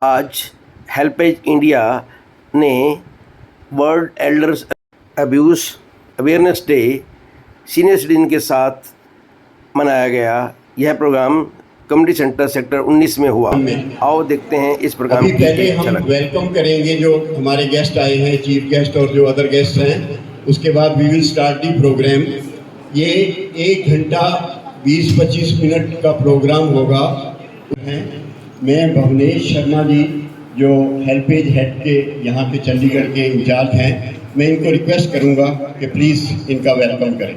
आज HelpAge India ने world elders abuse awareness day senior citizen के साथ मनाया गया। यह प्रोग्राम कम्युनिटी सेंटर सेक्टर 19 में हुआ। आओ देखते हैं इस प्रोग्राम की पहले एक हम झलक। वेलकम करेंगे जो हमारे गेस्ट आए हैं, चीफ गेस्ट और जो अदर गेस्ट हैं। उसके बाद we will start the programme. ये 1 घंटा 20-25 मिनट का प्रोग्राम होगा। मैं भुवनेश शर्मा जी जो हेल्पेज हेड के यहाँ के चंडीगढ़ के इंचार्ज हैं, मैं इनको रिक्वेस्ट करूँगा कि प्लीज़ इनका वेलकम करें।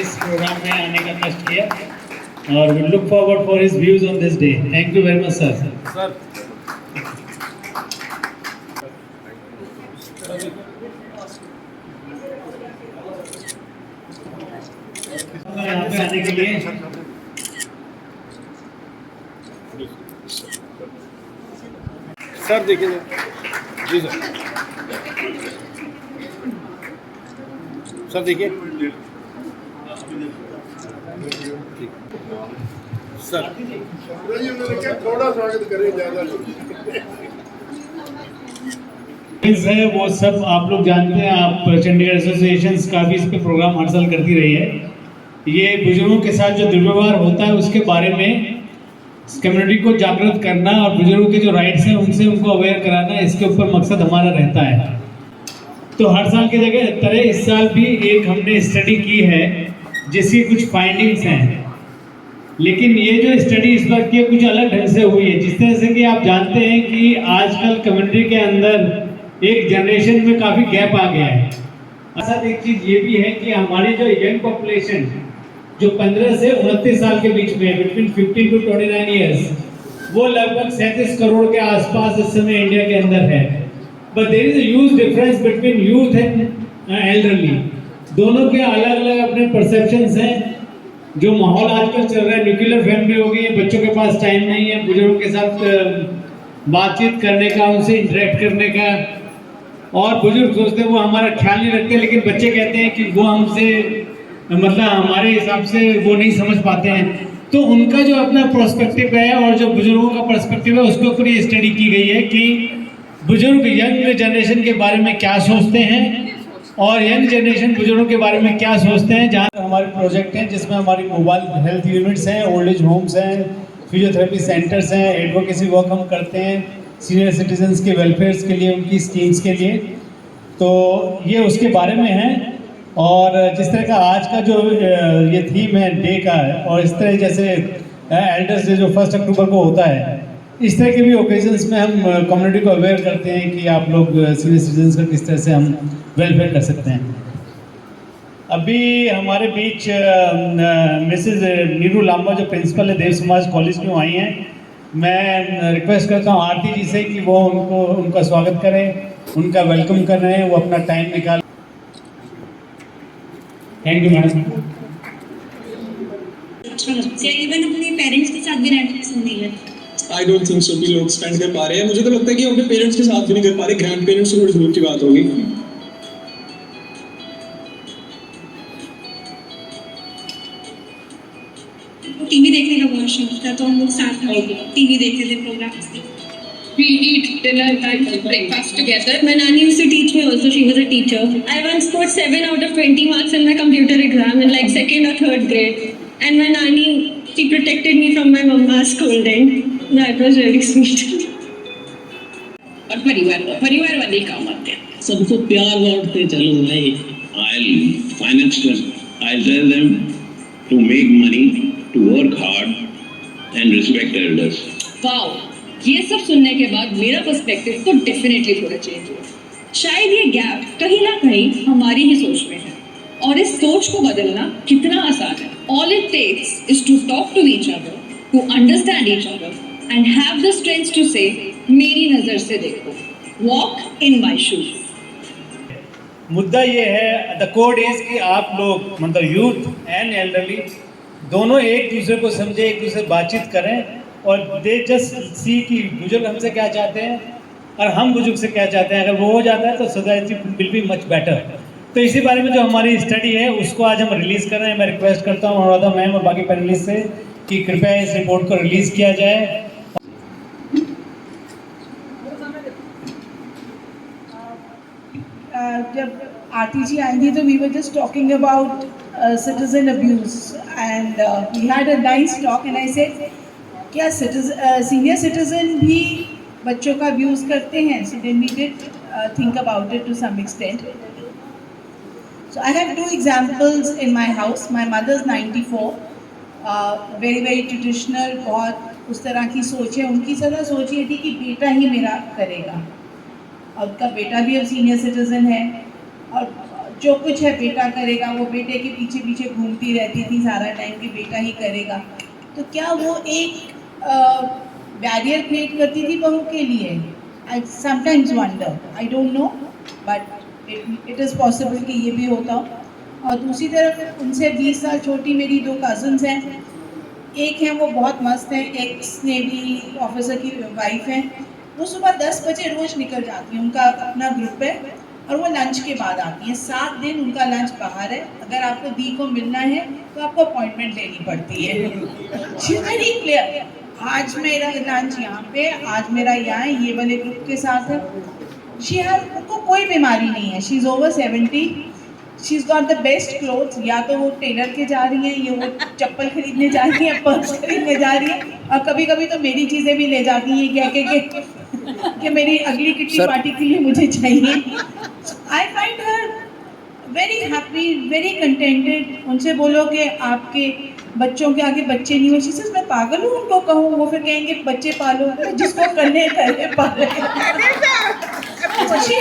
इस प्रोग्राम में आने का कष्ट किया और we look forward for his views on this day. Thank you very much, sir. यहाँ पे आने के लिए सर देखिए जी सर देखिए सर थोड़ा स्वागत करें, ज़्यादा है वो सब आप लोग जानते हैं। आप चंडीगढ़ एसोसिएशन काफ़ी इस पे प्रोग्राम हर साल करती रही है। ये बुजुर्गों के साथ जो दुर्व्यवहार होता है उसके बारे में कम्युनिटी को जागृत करना और बुजुर्गों के जो राइट्स हैं उनसे उनको अवेयर कराना, इसके ऊपर मकसद हमारा रहता है। तो हर साल की तरह इस साल भी एक हमने स्टडी की है जिसकी कुछ फाइंडिंग्स हैं, लेकिन ये जो स्टडी इस बार की कुछ अलग ढंग से हुई है। जिस तरह से कि आप जानते हैं कि आजकल कम्युनिटी के अंदर एक जनरेशन में काफ़ी गैप आ गया है। साथ एक चीज़ ये भी है कि हमारी जो यंग पॉपुलेशन जो 15 से 29 साल के बीच में, बिटवीन 15 टू 29 ईयर्स, वो लगभग 37 करोड़ के आसपास इस समय इंडिया के अंदर है। But there is a huge difference between youth and elderly. दोनों के अलग अलग अपने परसेप्शंस हैं। जो माहौल आजकल चल रहा है, न्यूक्लियर फैमिली हो गई है, बच्चों के पास टाइम नहीं है बुजुर्गों के साथ बातचीत करने का, उनसे इंटरेक्ट करने का। और बुजुर्ग सोचते हैं वो हमारा ख्याल नहीं रखते, लेकिन बच्चे कहते हैं कि वो हमसे मतलब हमारे हिसाब से वो नहीं समझ पाते हैं। तो उनका जो अपना पर्सपेक्टिव है और जो बुजुर्गों का पर्सपेक्टिव है उसके ऊपर ये स्टडी की गई है कि बुजुर्ग यंग जनरेशन के बारे में क्या सोचते हैं और यंग जनरेशन बुजुर्गों के बारे में क्या सोचते हैं। जहाँ हमारे प्रोजेक्ट हैं जिसमें हमारी मोबाइल हेल्थ यूनिट्स हैं, ओल्ड एज होम्स हैं, फिजियोथेरेपी सेंटर्स हैं, एडवोकेसी वर्क हम करते हैं सीनियर सिटीजन्स के वेलफेयर्स के लिए, उनकी स्कीम्स के लिए। तो ये उसके बारे में है। और जिस तरह का आज का जो ये थीम है डे का है, और इस तरह जैसे एल्डर्स डे जो 1 अक्टूबर को होता है, इस तरह के भी ओकेजन्स में हम कम्युनिटी को अवेयर करते हैं कि आप लोग सीनियर सिटीजन्स का किस तरह से हम वेलफेयर कर सकते हैं। अभी हमारे बीच मिसेस नीरू लांबा जो प्रिंसिपल है देव समाज कॉलेज में आई हैं। मैं रिक्वेस्ट करता हूँ आरती जी से कि वो उनका स्वागत करें, उनका वेलकम कर रहे हैं, वो अपना टाइम निकाल। Thank you madam. इवन अपने पेरेंट्स के साथ भी रहना पसंद नहीं है। आई डोंट थिंक सो कि लोग स्पेंड कर पा रहे हैं। मुझे तो लगता है कि अपने पेरेंट्स के साथ भी नहीं कर पा रहे। ग्रैंड पेरेंट्स से थोड़ी दूर की बात होगी। टीवी देखने का बहुत शौक था, तो हम लोग साथ में टीवी देखते थे, प्रोग्राम्स थे। We eat dinner and breakfast together. My nanny used to teach me also. She was a teacher. I once scored 7 out of 20 marks in my computer exam in like 2nd or 3rd grade. And my nanny, she protected me from my mama's scolding. That was really sweet. और परिवार वाले काम आते हैं। सबको प्यार बांटते चलो भाई। I'll finance them. I'll tell them to make money, to work hard and respect elders. Wow, ये सब सुनने के बाद मेरा पर्सपेक्टिव तो डेफिनेटली थोड़ा चेंज हुआ। शायद ये गैप कहीं ना कहीं हमारी ही सोच में है, और इस सोच को बदलना कितना आसान है। All it takes is to talk to each other, to understand each other, and have the strength to say, मेरी नजर से देखो, walk in my shoes. मुद्दा ये है, द कोड इज कि आप लोग मतलब यूथ एंड एल्डरली दोनों एक दूसरे को समझे, एक दूसरे से बातचीत करें और दे जस्ट सी कि बुजुर्ग हमसे क्या चाहते हैं और हम बुजुर्ग से क्या चाहते हैं। अगर वो हो जाता है तो society will be much better. तो इसी बारे में जो हमारी स्टडी है उसको आज हम रिलीज़ कर रहे हैं। मैं रिक्वेस्ट करता हूँ अनुराधा मैम और बाकी पैनलिस्ट से कि कृपया इस रिपोर्ट को रिलीज़ किया जाए। जब आरती जी आई थी तो we were just talking about citizen abuse and we had a nice talk and I said क्या सीनियर सिटीजन भी बच्चों का अब्यूज़ करते हैं? So then we did think about it to some extent. So I have two examples in my house. My mother's 94, very traditional, बहुत उस तरह की सोच है। उनकी ज़्यादा सोच ये थी कि बेटा ही मेरा करेगा, और उनका बेटा भी अब सीनियर सिटीज़न है और जो कुछ है बेटा करेगा। वो बेटे के पीछे पीछे घूमती रहती थी सारा टाइम कि बेटा ही करेगा। तो क्या वो एक बैरियर क्रिएट करती थी बहू के लिए? I sometimes wonder, I don't know, but it is possible कि ये भी होता हो। और दूसरी तरफ उनसे 20 साल छोटी मेरी दो कज़न्स हैं। एक हैं वो बहुत मस्त हैं, एक्स नेवी ऑफिसर की वाइफ हैं। वो सुबह 10 बजे रोज़ निकल जाती हैं, उनका अपना ग्रुप है और वो लंच के बाद आती हैं। 7 दिन उनका लंच बाहर है। अगर आपको दी को मिलना है तो आपको अपॉइंटमेंट लेनी पड़ती है। शी इज़ वेरी क्लियर, आज मेरा लंच यहाँ पे, आज मेरा यहाँ ये वाले ग्रुप के साथ है। उनको कोई बीमारी नहीं है। She is over 70, she is got the best clothes. या तो वो टेलर के जा रही हैं, या वो चप्पल खरीदने जा रही हैं, पर्स खरीदने जा रही हैं, और कभी कभी तो मेरी चीज़ें भी ले जाती हैं कह के मेरी अगली किट्टी पार्टी के लिए मुझे चाहिए। I find her very happy, very contented. उनसे बोलो कि आपके बच्चों के आगे बच्चे नहीं हो, शी सेज मैं पागल हूँ उनको कहूँ? वो फिर कहेंगे बच्चे पालो, जिसको करने करे पाले। So she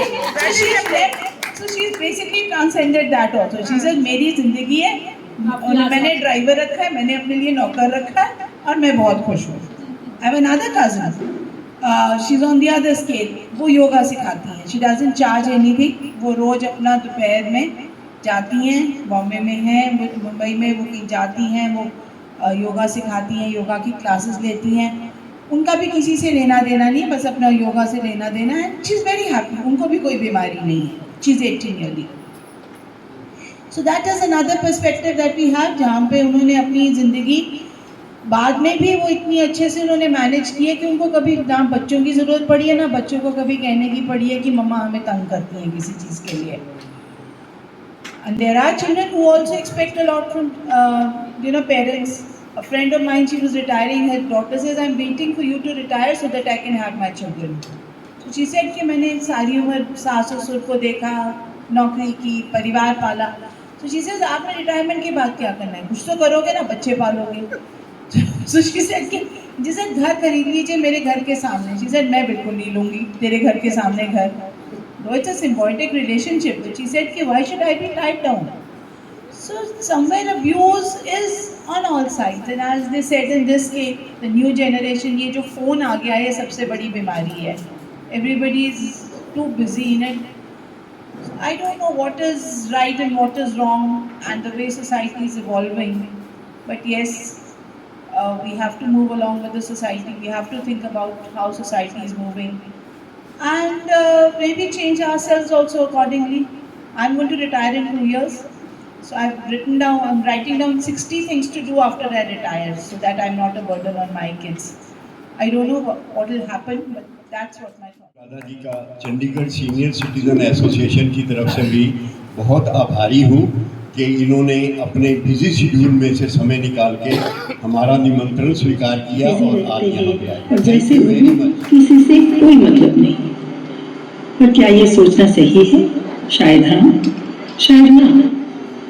is basically transcended that also. She says मेरी ज़िंदगी है और मैंने ड्राइवर रखा है, मैंने अपने लिए नौकर रखा है और मैं बहुत खुश हूँ। I have another cousin. She's on the other scale. वो योगा सिखाती हैं। She doesn't charge anything. वो रोज़ अपना दोपहर में जाती हैं, बॉम्बे में हैं, मुंबई में वो कहीं जाती हैं, वो योगा सिखाती हैं, योगा की क्लासेस लेती हैं। उनका भी किसी से लेना देना नहीं है, बस अपना योगा से लेना देना है। शी इज़ वेरी हैप्पी, उनको भी कोई बीमारी नहीं है। She is 18 yearly. So that is another perspective that we have, जहाँ पे उन्होंने अपनी ज़िंदगी बाद में भी वो इतनी अच्छे से उन्होंने मैनेज की है कि उनको कभी ना बच्चों की ज़रूरत पड़ी है, ना बच्चों को कभी कहने की पड़ी है कि मम्मा हमें तंग करती हैं किसी चीज़ के लिए। And there are children who also expect a lot from, parents. A friend of mine, she was retiring. Her daughter says, "I'm waiting for you to retire so that I can have my children." So she said कि मैंने सारी उम्र सास ससुर को देखा, नौकरी की, परिवार पाला। So she says, आपने रिटायरमेंट के बाद क्या करना है? कुछ तो करोगे ना, बच्चे पालोगे। So she said कि जिसे घर खरीद लीजिए मेरे घर के सामने। She said मैं बिल्कुल नहीं लूँगी तेरे घर के सामने घर। No, it's a symbiotic relationship, but she said कि why should I be tied down? So somewhere abuse is on all sides, and as they said in this case, the new generation, ये जो phone आ गया है सबसे बड़ी बीमारी है। Everybody is too busy in it. I don't know what is right and what is wrong, and the way society is evolving. But yes, we have to move along with the society. We have to think about how society is moving. And maybe change ourselves also accordingly. I'm going to retire in 2 years, so I'm writing down 60 things to do after I retire, so that I'm not a burden on my kids. I don't know what will happen, but that's what my thought. दादाजी का Chandigarh senior citizen association की तरफ से भी बहुत आभारी हूँ कि इन्होंने अपने बिजी शेड्यूल में से समय निकाल के हमारा निमंत्रण स्वीकार किया और आज यहाँ पे आए। जैसे किसी से कोई मतलब नहीं, पर क्या ये सोचना सही है? शायद हाँ, शायद ना।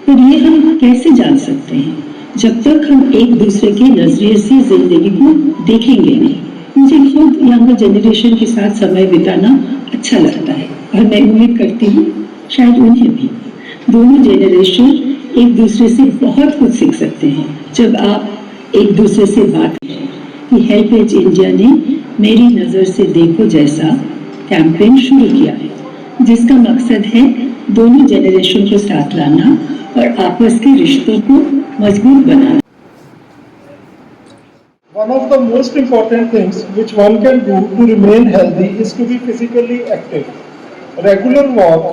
पर ये हम कैसे जान सकते हैं जब तक हम एक दूसरे के नजरिए से जिंदगी को देखेंगे नहीं। मुझे खुद यंगर जनरेशन के साथ समय बिताना अच्छा लगता है और मैं उम्मीद करती हूँ शायद उन्हें भी। दोनों जनरेशन एक दूसरे से बहुत कुछ सीख सकते हैं जब आप एक दूसरे से बात करें। कि हेल्पेज इंडिया ने मेरी नज़र से देखो जैसा कैंपेन शुरू किया है, जिसका मकसद है दोनों जनरेशन को साथ लाना और आपस के रिश्तों को मजबूत बनाना। One of the most important things which one can do to remain healthy is to be physically active. Regular walk,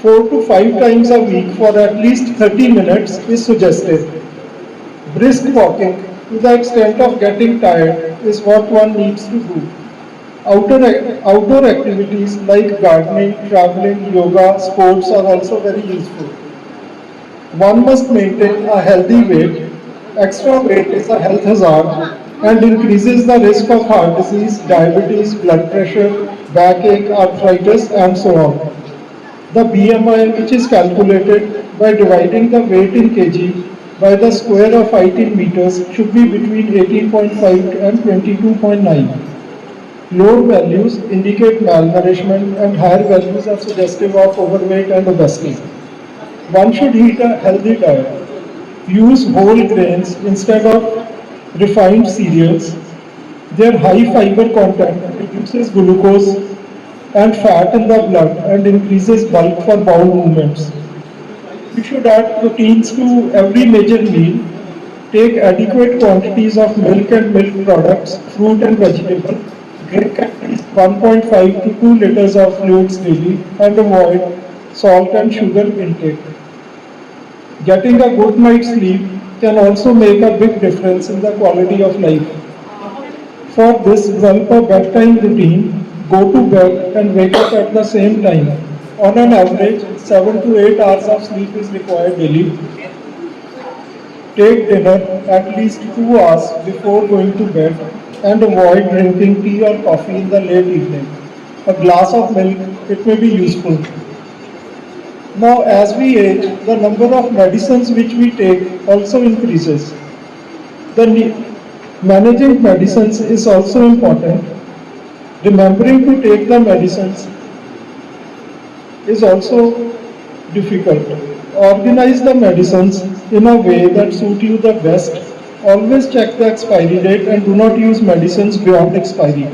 4 to 5 times a week for at least 30 minutes is suggested. Brisk walking to the extent of getting tired is what one needs to do. Outdoor activities like gardening, traveling, yoga, sports are also very useful. One must maintain a healthy weight. Extra weight is a health hazard and increases the risk of heart disease, diabetes, blood pressure, backache, arthritis, and so on. The BMI, which is calculated by dividing the weight in kg by the square of height in meters, should be between 18.5 and 22.9. Lower values indicate malnourishment and higher values are suggestive of overweight and obesity. One should eat a healthy diet. Use whole grains instead of refined cereals. Their high fiber content reduces glucose and fat in the blood and increases bulk for bowel movements. You should add proteins to every major meal. Take adequate quantities of milk and milk products, fruit and vegetable. Drink at least 1.5 to 2 liters of fluids daily and avoid salt and sugar intake. Getting a good night's sleep can also make a big difference in the quality of life. For this, develop a bedtime routine, go to bed and wake up at the same time. On an average, 7 to 8 hours of sleep is required daily. Take dinner at least 2 hours before going to bed and avoid drinking tea or coffee in the late evening. A glass of milk, it may be useful. Now, as we age, the number of medicines which we take also increases. Managing medicines is also important. Remembering to take the medicines is also difficult. Organize the medicines in a way that suit you the best. Always check the expiry date and do not use medicines beyond expiry.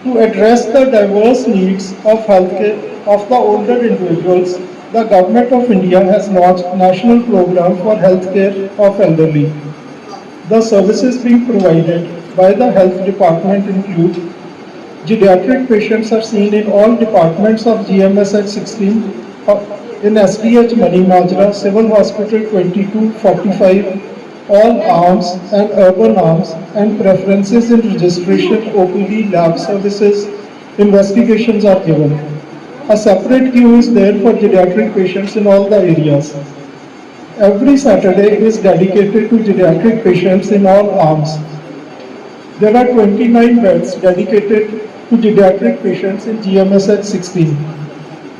To address the diverse needs of healthcare of the older individuals, the Government of India has launched a national program for healthcare of elderly. The services being provided by the health department include geriatric patients are seen in all departments of GMSH 16, in SDH Mani Majra, Civil Hospital 2245, all arms and urban arms, and preferences in registration, OPD, lab services, investigations are given. A separate queue is there for geriatric patients in all the areas. Every Saturday is dedicated to geriatric patients in all arms. There are 29 beds dedicated to geriatric patients in GMSH 16.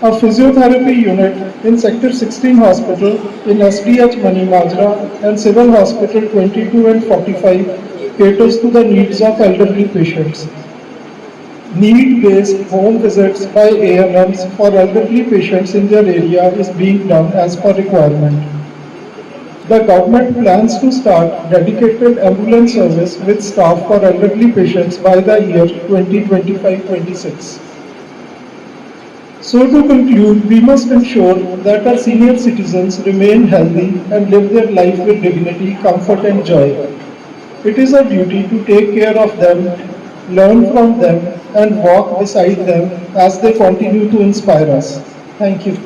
A physiotherapy unit in Sector 16 Hospital in SDH Mani Majra and Civil Hospital 22 and 45 caters to the needs of elderly patients. Need-based home visits by ANMs for elderly patients in their area is being done as per requirement. The government plans to start dedicated ambulance service with staff for elderly patients by the year 2025-26. So to conclude, we must ensure that our senior citizens remain healthy and live their life with dignity, comfort and joy. It is our duty to take care of them, learn from them and walk beside them as they continue to inspire us. Thank you.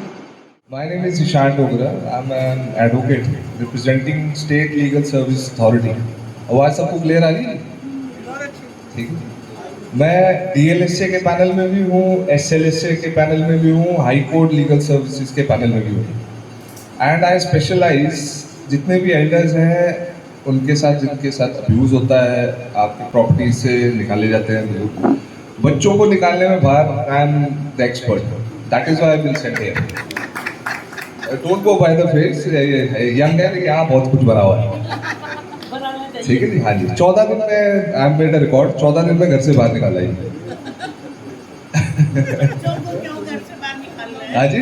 My name is Ishan Dogra. I'm an advocate representing State Legal Service Authority. आवाज़ सबको clear आ रही है? ठीक है। मैं DLSA के panel में भी हूँ, SLSA के पैनल में भी हूँ, हाई कोर्ट लीगल सर्विसेज के पैनल में भी हूँ। एंड आई स्पेशलाइज जितने भी एल्डर्स हैं उनके साथ जिनके साथ अब्यूज़ होता है, आपकी प्रॉपर्टी से निकाले जाते हैं लोग, बच्चों को निकालने में बाहर I am the expert. That is why I will set here. Don't go by the face, young है लेकिन यहाँ बहुत कुछ बना हुआ है. ठीक है जी. हाँ जी, 14 दिन में I am made a record, 14 दिन में घर से बाहर निकाला ही. हाँ जी,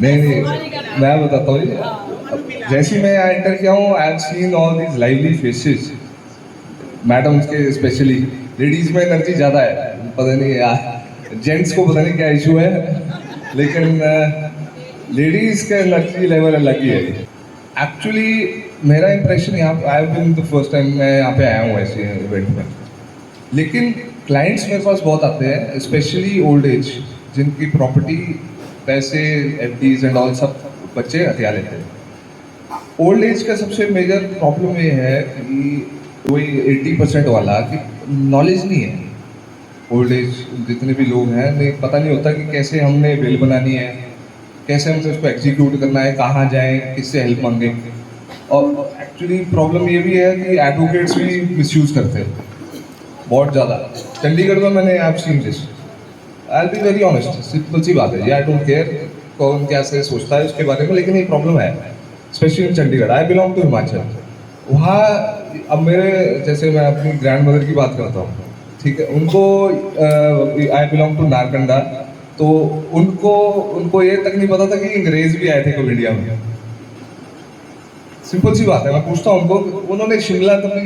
नहीं मैं बताता हूँ. जैसे मैं यहाँ एंटर किया हूँ, I have seen all these lively faces. Madams के स्पेशली, लेडीज में एनर्जी ज़्यादा है, पता नहीं यार जेंट्स को पता नहीं क्या इशू है, लेकिन लेडीज़ का एनर्जी लेवल अलग ही है. एक्चुअली मेरा इंप्रेशन यहाँ, I have been the first time मैं यहाँ पे आया हूँ ऐसे इवेंट में, लेकिन क्लाइंट्स मेरे पास बहुत आते हैं, स्पेशली ओल्ड एज, जिनकी प्रॉपर्टी, पैसे, एफडीज एंड ऑल सब बच्चे हथिया लेते हैं। ओल्ड एज का सबसे मेजर प्रॉब्लम ये है कि वही 80% वाला कि नॉलेज नहीं है। ओल्ड एज जितने भी लोग हैं, नहीं पता नहीं होता कि कैसे हमने बिल बनानी है, कैसे हमने उसको एग्जीक्यूट करना है, कहाँ जाएं, किससे हेल्प मांगे। और एक्चुअली प्रॉब्लम ये भी है कि एडवोकेट्स भी मिसयूज़ करते हैं बहुत ज़्यादा। चंडीगढ़ में मैंने आप seen this, I be very honest, simple सी बात है, आई डोंट केयर कौन क्या से सोचता है उसके बारे में, लेकिन ये प्रॉब्लम है specially in Chandigarh. I belong to Himachal. वहाँ अब मेरे जैसे मैं अपनी ग्रैंड मदर की बात करता हूँ, ठीक है, उनको आई बिलोंग टू नारकंडा, तो उनको ये तक नहीं पता था कि अंग्रेज भी आए थे कभी इंडिया में। सिंपल सी बात है, मैं पूछता हूँ उनको, उन्होंने शिमला कभी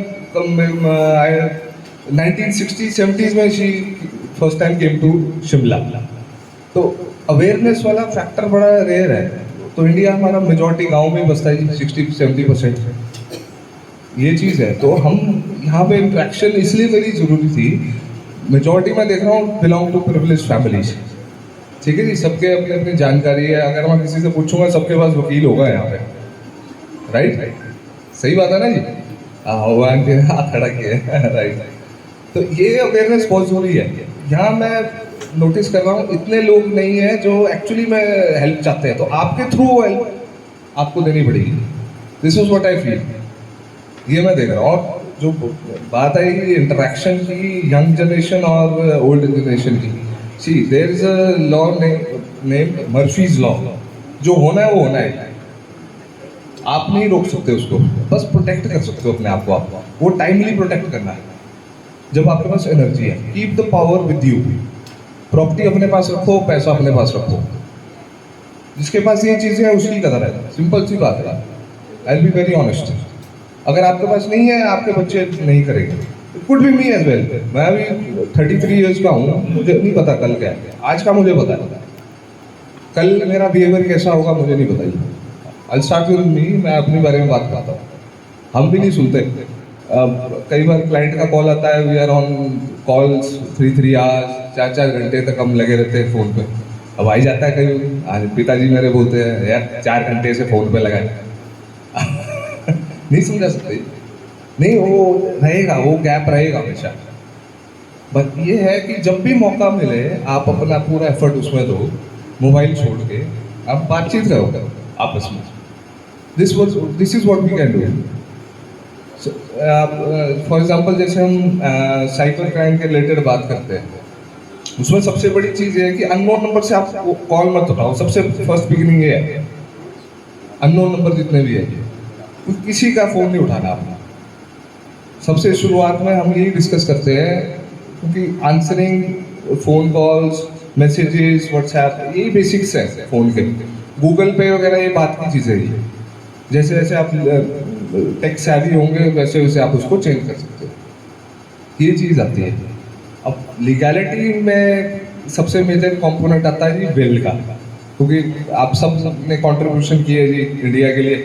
1960-70s में she first time came to Shimla. तो अवेयरनेस वाला फैक्टर बड़ा रेयर है। तो इंडिया हमारा मेजॉरिटी गांव में बसता है जी, 60-70% ये चीज़ है। तो हम यहाँ पे इंट्रैक्शन इसलिए मेरी ज़रूरी थी। मेजॉरिटी में देख रहा हूँ बिलोंग टू प्रिविलेज फैमिलीज, ठीक है जी, सबके अपनी अपनी जानकारी है। अगर मैं किसी से पूछूंगा सबके पास वकील होगा यहाँ पे, राइट? सही बात है ना जी? भगवान के हाथ खड़ा किया, राइट? तो ये अवेयरनेस बहुत ज़रूरी है। यहाँ मैं नोटिस कर रहा हूँ इतने लोग नहीं हैं जो एक्चुअली में हेल्प चाहते हैं, तो आपके थ्रू वो हेल्प आपको देनी पड़ेगी। This is what I feel, ये मैं देख रहा हूँ। और जो बात आई इंटरेक्शन की यंग जनरेशन और ओल्ड जनरेशन की, see there is a law name Murphy's law, जो होना है वो होना है, आप नहीं रोक सकते उसको, बस प्रोटेक्ट कर सकते हो अपने आप को। आप वो टाइमली प्रोटेक्ट करना है जब आपके पास एनर्जी है। Keep the power with you. Property अपने पास रखो, पैसा अपने पास रखो। जिसके पास ये चीज़ें हैं उसकी कदर है, सिंपल सी बात है। I will be very honest. अगर आपके पास नहीं है, आपके बच्चे नहीं करेंगे। It could be me as well. मैं अभी 33 ईयर्स का हूँ, मुझे नहीं पता कल क्या है, आज का मुझे पता है, कल मेरा बिहेवियर कैसा होगा मुझे नहीं पता। आई स्टार्ट विद मी, मैं अपने बारे में बात करता हूँ। हम भी नहीं सुनते। कई बार क्लाइंट का कॉल आता है, we are on calls 3 hours, 4 घंटे तक हम लगे रहते हैं फ़ोन पे। अब आई जाता है कहीं, आज पिताजी मेरे बोलते हैं यार 4 घंटे से फ़ोन पे लगाए। नहीं समझा सकते, नहीं, वो रहेगा, वो गैप रहेगा हमेशा। बट ये है कि जब भी मौका मिले आप अपना पूरा एफर्ट उसमें दो, मोबाइल छोड़ के आप बातचीत करो आपस में। This is what we can do. For example जैसे हम साइबर क्राइम के रिलेटेड बात करते हैं, उसमें सबसे बड़ी चीज़ ये है कि अननोन नंबर से आप कॉल मत उठाओ। सबसे फर्स्ट बिगिनिंग ये है, अननोन नंबर जितने भी है किसी का फ़ोन नहीं उठाना आपने। सबसे शुरुआत में हम यही डिस्कस करते हैं, क्योंकि answering phone calls, messages, WhatsApp, यही बेसिक्स है फ़ोन के। गूगल पे वगैरह ये बात की चीज़ें ही, जैसे जैसे आप टेक सेवी होंगे वैसे वैसे आप उसको चेंज कर सकते हो, ये चीज़ आती है। अब लीगैलिटी में सबसे मेजर कंपोनेंट आता है जी विल का, क्योंकि आप सब ने कंट्रीब्यूशन किया है जी इंडिया के लिए।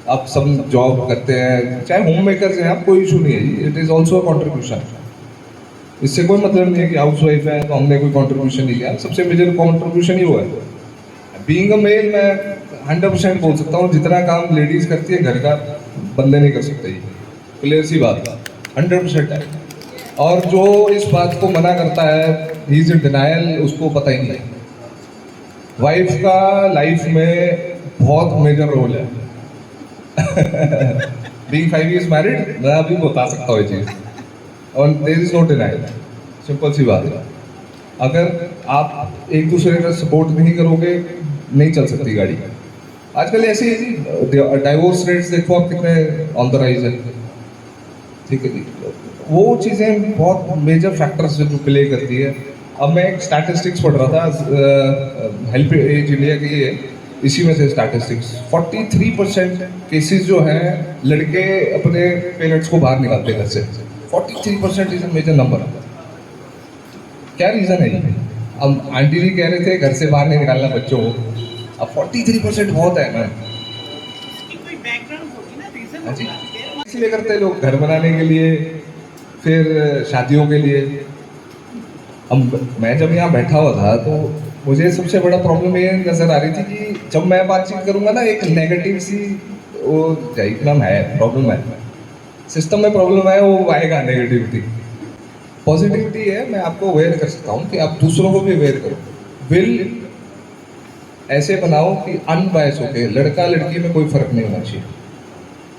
आप सब जॉब करते हैं, चाहे होम मेकर्स हैं आप, कोई इशू नहीं है जी, it is also a contribution. इससे कोई मतलब नहीं है कि हाउस वाइफ है तो हमने कोई कंट्रीब्यूशन नहीं किया। सबसे मेजर कंट्रीब्यूशन ही वो है। बीइंग अ मेल मैं 100% बोल सकता हूँ, जितना काम लेडीज़ करती है घर का बंदे नहीं कर सकते, ये क्लियर सी बात है, 100% है। और जो इस बात को मना करता है, ही इज इन डिनायल, उसको पता ही नहीं है। वाइफ का लाइफ में बहुत मेजर रोल है। बीइंग 5 years मैरिड, मैं अभी बता सकता हूँ ये चीज़, और there is no denial, simple सी बात है। अगर आप एक दूसरे का सपोर्ट नहीं करोगे, नहीं चल सकती गाड़ी। आजकल ऐसे ही जी डाइवोर्स रेट्स देखो आप कितने ऑन द राइज है, ठीक है जी। वो चीज़ें बहुत मेजर फैक्टर्स जो प्ले करती है। अब मैं एक स्टैटिस्टिक्स पढ़ रहा था, हेल्प एज इंडिया की है, इसी में से स्टैटिस्टिक्स 43% केसेस जो हैं लड़के अपने पेरेंट्स को बाहर निकालते हैं घर से। 43% इज अ मेजर नंबर। क्या रीज़न है ये? अब आंटी जी कह रहे थे घर से बाहर नहीं निकालना बच्चों को, अब 43% बहुत है मैम। इसलिए करते हैं लोग घर बनाने के लिए, फिर शादियों के लिए। अब मैं जब यहाँ बैठा हुआ था तो मुझे सबसे बड़ा प्रॉब्लम ये नज़र आ रही थी कि जब मैं बातचीत करूँगा ना एक नेगेटिव सी वो जाएगी, मैम है प्रॉब्लम है, सिस्टम में प्रॉब्लम है, वो आएगा नेगेटिविटी। पॉजिटिविटी है, मैं आपको अवेयर कर सकता हूँ कि आप दूसरों को भी अवेयर करो। विल ऐसे बनाओ कि अनबायस होके, लड़का लड़की में कोई फर्क नहीं होना चाहिए।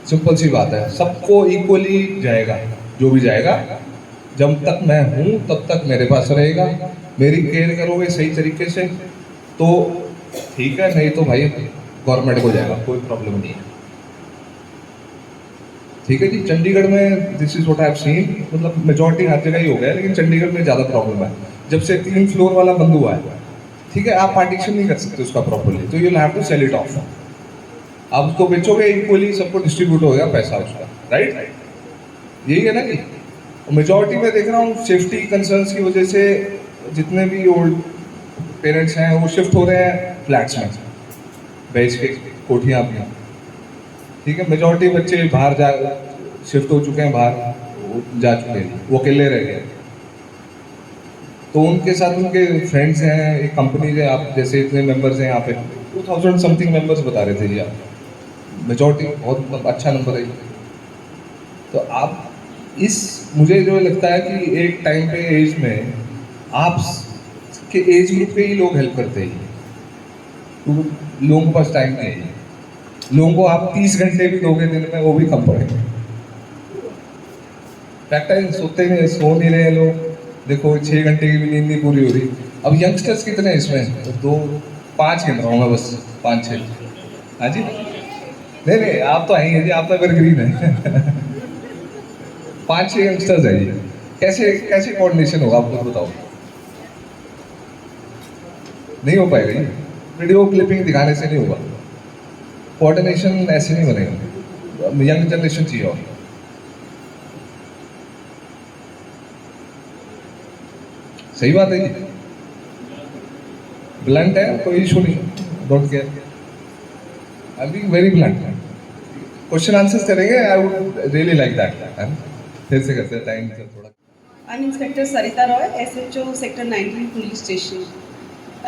सिंपल सी बात है, सबको इक्वली जाएगा, जो भी जाएगा। जब तक मैं हूँ तब तक मेरे पास रहेगा, मेरी केयर करोगे सही तरीके से तो ठीक है, नहीं तो भाई गवर्नमेंट को जाएगा, कोई प्रॉब्लम नहीं है। ठीक है जी। चंडीगढ़ में this is what I have seen, मतलब मेजॉरिटी हर जगह ही हो गया, लेकिन चंडीगढ़ में ज़्यादा प्रॉब्लम है। जब से 3 फ्लोर वाला बंद हुआ है, ठीक है, आप पार्टीशन नहीं कर सकते उसका प्रॉपर्ली, तो you will have to sell it off. आप उसको बेचोगे इक्वली, सबको डिस्ट्रीब्यूट होगा पैसा उसका, राइट? यही है ना कि मेजॉरिटी में देख रहा हूँ सेफ्टी कंसर्न्स की वजह से जितने भी ओल्ड पेरेंट्स हैं वो शिफ्ट हो रहे हैं फ्लैट्स में, बेच के कोठियाँ अपनी। ठीक है, मेजॉरिटी बच्चे बाहर जा शिफ्ट हो चुके हैं, बाहर जा चुके हैं, वो अकेले रह गए। तो उनके साथ उनके फ्रेंड्स हैं, एक कंपनी है, आप जैसे इतने मेंबर्स हैं यहाँ पे, 2000 समथिंग मेंबर्स बता रहे थे जी आप, मेजॉरिटी बहुत अच्छा नंबर है। तो आप मुझे जो लगता है कि एक टाइम पे एज में आप के एज ग्रुप के ही लोग हेल्प करते हैं, तो लोगों के पास टाइम नहीं है। लोगों को आप 30 घंटे भी दोगे दिन में, वो भी कम पड़ेगा। फैक्ट है, सोते नहीं, सो नहीं रहे लोग। देखो 6 घंटे की भी नींद नहीं पूरी हो रही। अब यंगस्टर्स कितने हैं इसमें? तो 2-5 गिन रहा हूँ मैं बस, 5-6। हाँ जी, नहीं आप तो आई हैं जी, आप तो एवरग्रीन है। 5-6 यंगस्टर्स है जी, कैसे कोऑर्डिनेशन होगा आप खुद बताओ? नहीं हो पाएगा जी, वीडियो क्लिपिंग दिखाने से नहीं होगा, कोऑर्डिनेशन ऐसे नहीं बनेगा। यंग जनरेशन चाहिए। और सही बात है जी, ब्लंट है, कोई इशू नहीं, don't care, I be very blunt. Question answers करेंगे, I would really like that. फिर से करते हैं, टाइम थोड़ा। I am inspector Sarita Roy, SHO sector 19 police station.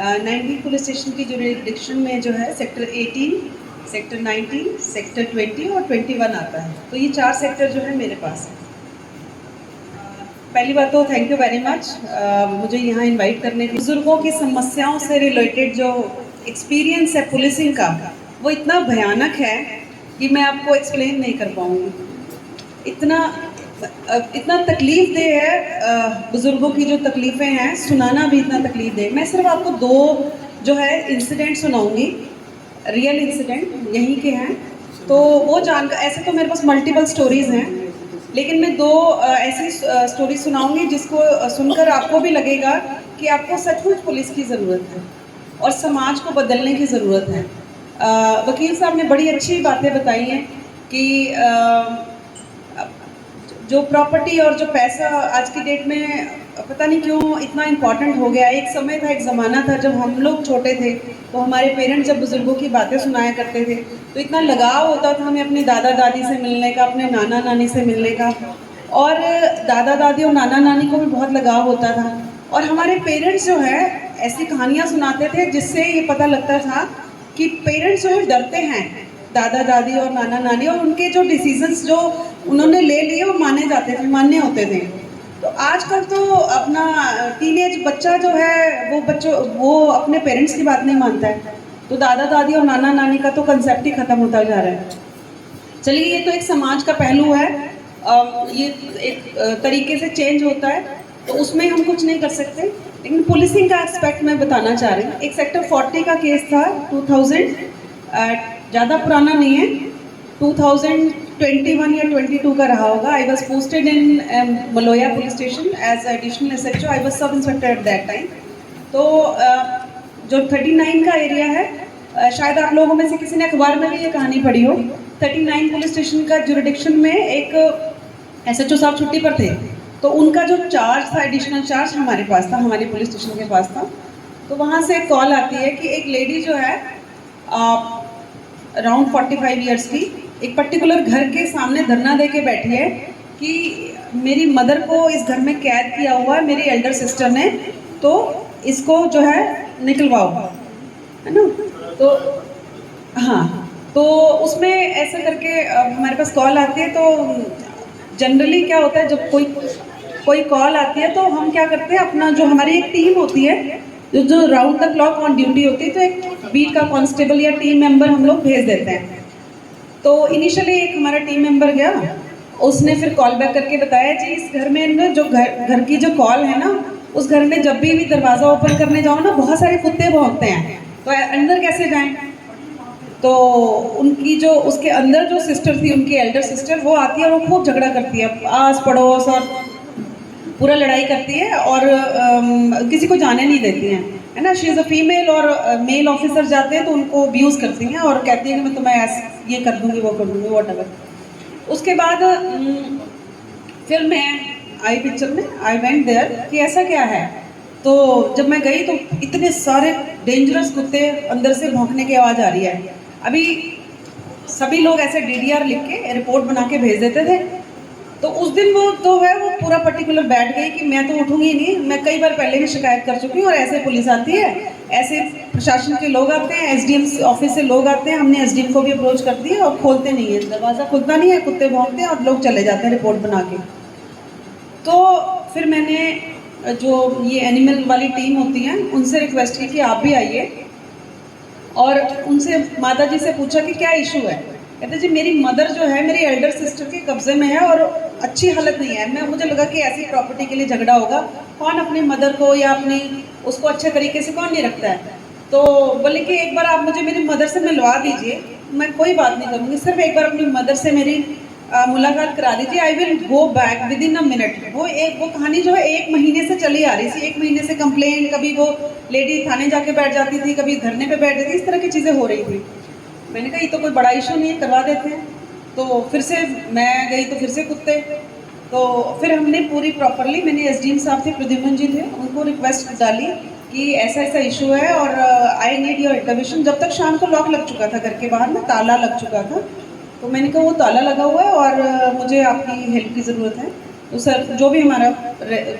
19 police station की जुरिडिक्शन में जो है सेक्टर 18, सेक्टर 19, सेक्टर 20 और 21 आता है। तो ये 4 सेक्टर जो है मेरे पास है। पहली बात तो थैंक यू वेरी मच मुझे यहाँ इनवाइट करने के। बुजुर्गों की समस्याओं से रिलेटेड जो एक्सपीरियंस है पुलिसिंग का, वो इतना भयानक है कि मैं आपको एक्सप्लेन नहीं कर पाऊँगी। इतना तकलीफ दे है, बुजुर्गों की जो तकलीफ़ें हैं सुनाना भी इतना तकलीफ दे। मैं सिर्फ आपको 2 जो है इंसिडेंट सुनाऊंगी, रियल इंसिडेंट यहीं के हैं। तो वो जानकर, ऐसे तो मेरे पास मल्टीपल स्टोरीज़ हैं, लेकिन मैं 2 ऐसी स्टोरी सुनाऊंगी जिसको सुनकर आपको भी लगेगा कि आपको सचमुच पुलिस की ज़रूरत है और समाज को बदलने की ज़रूरत है। वकील साहब ने बड़ी अच्छी बातें बताई हैं कि जो प्रॉपर्टी और जो पैसा आज की डेट में पता नहीं क्यों इतना इम्पॉर्टेंट हो गया। एक समय था, एक ज़माना था जब हम लोग छोटे थे तो हमारे पेरेंट्स जब बुज़ुर्गों की बातें सुनाया करते थे तो इतना लगाव होता था हमें अपने दादा दादी से मिलने का, अपने नाना नानी से मिलने का। और दादा दादी और नाना नानी को भी बहुत लगाव होता था। और हमारे पेरेंट्स जो है ऐसी कहानियाँ सुनाते थे जिससे ये पता लगता था कि पेरेंट्स जो है डरते हैं दादा दादी और नाना नानी, और उनके जो डिसीजंस जो उन्होंने ले लिए वो मान्य होते थे। तो आजकल तो अपना टीनेज बच्चा जो है वो अपने पेरेंट्स की बात नहीं मानता है, तो दादा दादी और नाना नानी का तो कंसेप्ट ही ख़त्म होता जा रहा है। चलिए, ये तो एक समाज का पहलू है, ये एक तरीके से चेंज होता है, तो उसमें हम कुछ नहीं कर सकते। लेकिन पुलिसिंग का एस्पेक्ट मैं बताना चाह रही हूँ। एक सेक्टर 40 का केस था 2000, ज़्यादा पुराना नहीं है, 2021 या 22 का रहा होगा। I was posted in Maloya police station as additional SHO। I was sub inspector at that time. तो जो 39 का एरिया है, शायद आप लोगों में से किसी ने अखबार में भी ये कहानी पढ़ी हो। 39 पुलिस स्टेशन का जुरिडिक्शन में एक SHO साहब छुट्टी पर थे, तो उनका जो चार्ज था, एडिशनल चार्ज हमारे पास था, हमारे पुलिस स्टेशन के पास था। तो वहाँ से एक कॉल आती है कि एक लेडी जो है अराउंड 45 ईयर्स की एक पर्टिकुलर घर के सामने धरना दे के बैठी है कि मेरी मदर को इस घर में कैद किया हुआ है मेरी एल्डर सिस्टर ने, तो इसको जो है निकलवाओ, है ना। तो हाँ, तो उसमें ऐसा करके हमारे पास कॉल आती है। तो जनरली क्या होता है, जब कोई कॉल आती है तो हम क्या करते हैं, अपना जो हमारी एक टीम होती है जो round the clock on duty होती है, तो एक बीट का कांस्टेबल या टीम मेंबर हम लोग भेज देते हैं। तो इनिशियली एक हमारा टीम मेंबर गया, उसने फिर कॉल बैक करके बताया जी इस घर में ना जो घर की जो कॉल है ना, उस घर में जब भी दरवाज़ा ओपन करने जाओ ना बहुत सारे कुत्ते भौंकते हैं, तो अंदर कैसे जाएं। तो उनकी जो उसके अंदर जो सिस्टर थी, उनकी एल्डर सिस्टर, वो आती है और वो खूब झगड़ा करती है, आस पड़ोस और पूरा लड़ाई करती है और किसी को जाने नहीं देती हैं, है ना। शी इज़ अ फीमेल, और मेल ऑफिसर जाते हैं तो उनको अब्यूज़ करती हैं और कहती हैं कि मैं तुम्हें ये कर दूँगी, वो कर दूँगी, व्हाटएवर। उसके बाद फिर मैं आई पिक्चर में, आई वेंट देयर कि ऐसा क्या है। तो जब मैं गई तो इतने सारे डेंजरस कुत्ते अंदर से भौंकने की आवाज़ आ रही है। अभी सभी लोग ऐसे DDR लिख के रिपोर्ट बना के भेज देते थे। तो उस दिन वो तो है वो पूरा पर्टिकुलर बैठ गई कि मैं तो उठूंगी नहीं, मैं कई बार पहले भी शिकायत कर चुकी हूँ, और ऐसे पुलिस आती है, ऐसे प्रशासन के लोग आते हैं, SDM ऑफिस से लोग आते हैं, हमने SDM को भी अप्रोच कर दिया और खोलते नहीं है, दरवाज़ा खुलता नहीं है, कुत्ते भौंकते हैं और लोग चले जाते हैं रिपोर्ट बना के। तो फिर मैंने जो ये एनिमल वाली टीम होती है उनसे रिक्वेस्ट की कि आप भी आइए, और उनसे माता जी से पूछा कि क्या इशू है। कहते जी मेरी मदर जो है मेरी एल्डर सिस्टर के कब्जे में है और अच्छी हालत नहीं है। मुझे लगा कि ऐसी प्रॉपर्टी के लिए झगड़ा होगा, कौन अपनी मदर को या अपनी उसको अच्छे तरीके से कौन नहीं रखता है। तो बोले कि एक बार आप मुझे मेरी मदर से मिलवा दीजिए, मैं कोई बात नहीं करूँगी, सिर्फ एक बार अपनी मदर से मेरी मुलाकात करा दीजिए, I will go back with in a minute. वो कहानी जो है 1 महीने से चली आ रही थी, 1 महीने से कंप्लेंट, कभी वो लेडी थाने जाके बैठ जाती थी, कभी धरने पे बैठ जाती थी, इस तरह की चीज़ें हो रही थी। मैंने कहा ये तो कोई बड़ा इशू नहीं है, करवा देते हैं। तो फिर से मैं गई तो फिर से कुत्ते, तो फिर हमने पूरी प्रॉपरली, मैंने SDM साहब थे, प्रद्युम्न जी थे, उनको रिक्वेस्ट डाली कि ऐसा ऐसा इशू है और आई नीड योर इंटरवेंशन। जब तक शाम को लॉक लग चुका था घर के बाहर में, ताला लग चुका था, तो मैंने कहा वो ताला लगा हुआ है और मुझे आपकी हेल्प की ज़रूरत है। तो सर जो भी हमारा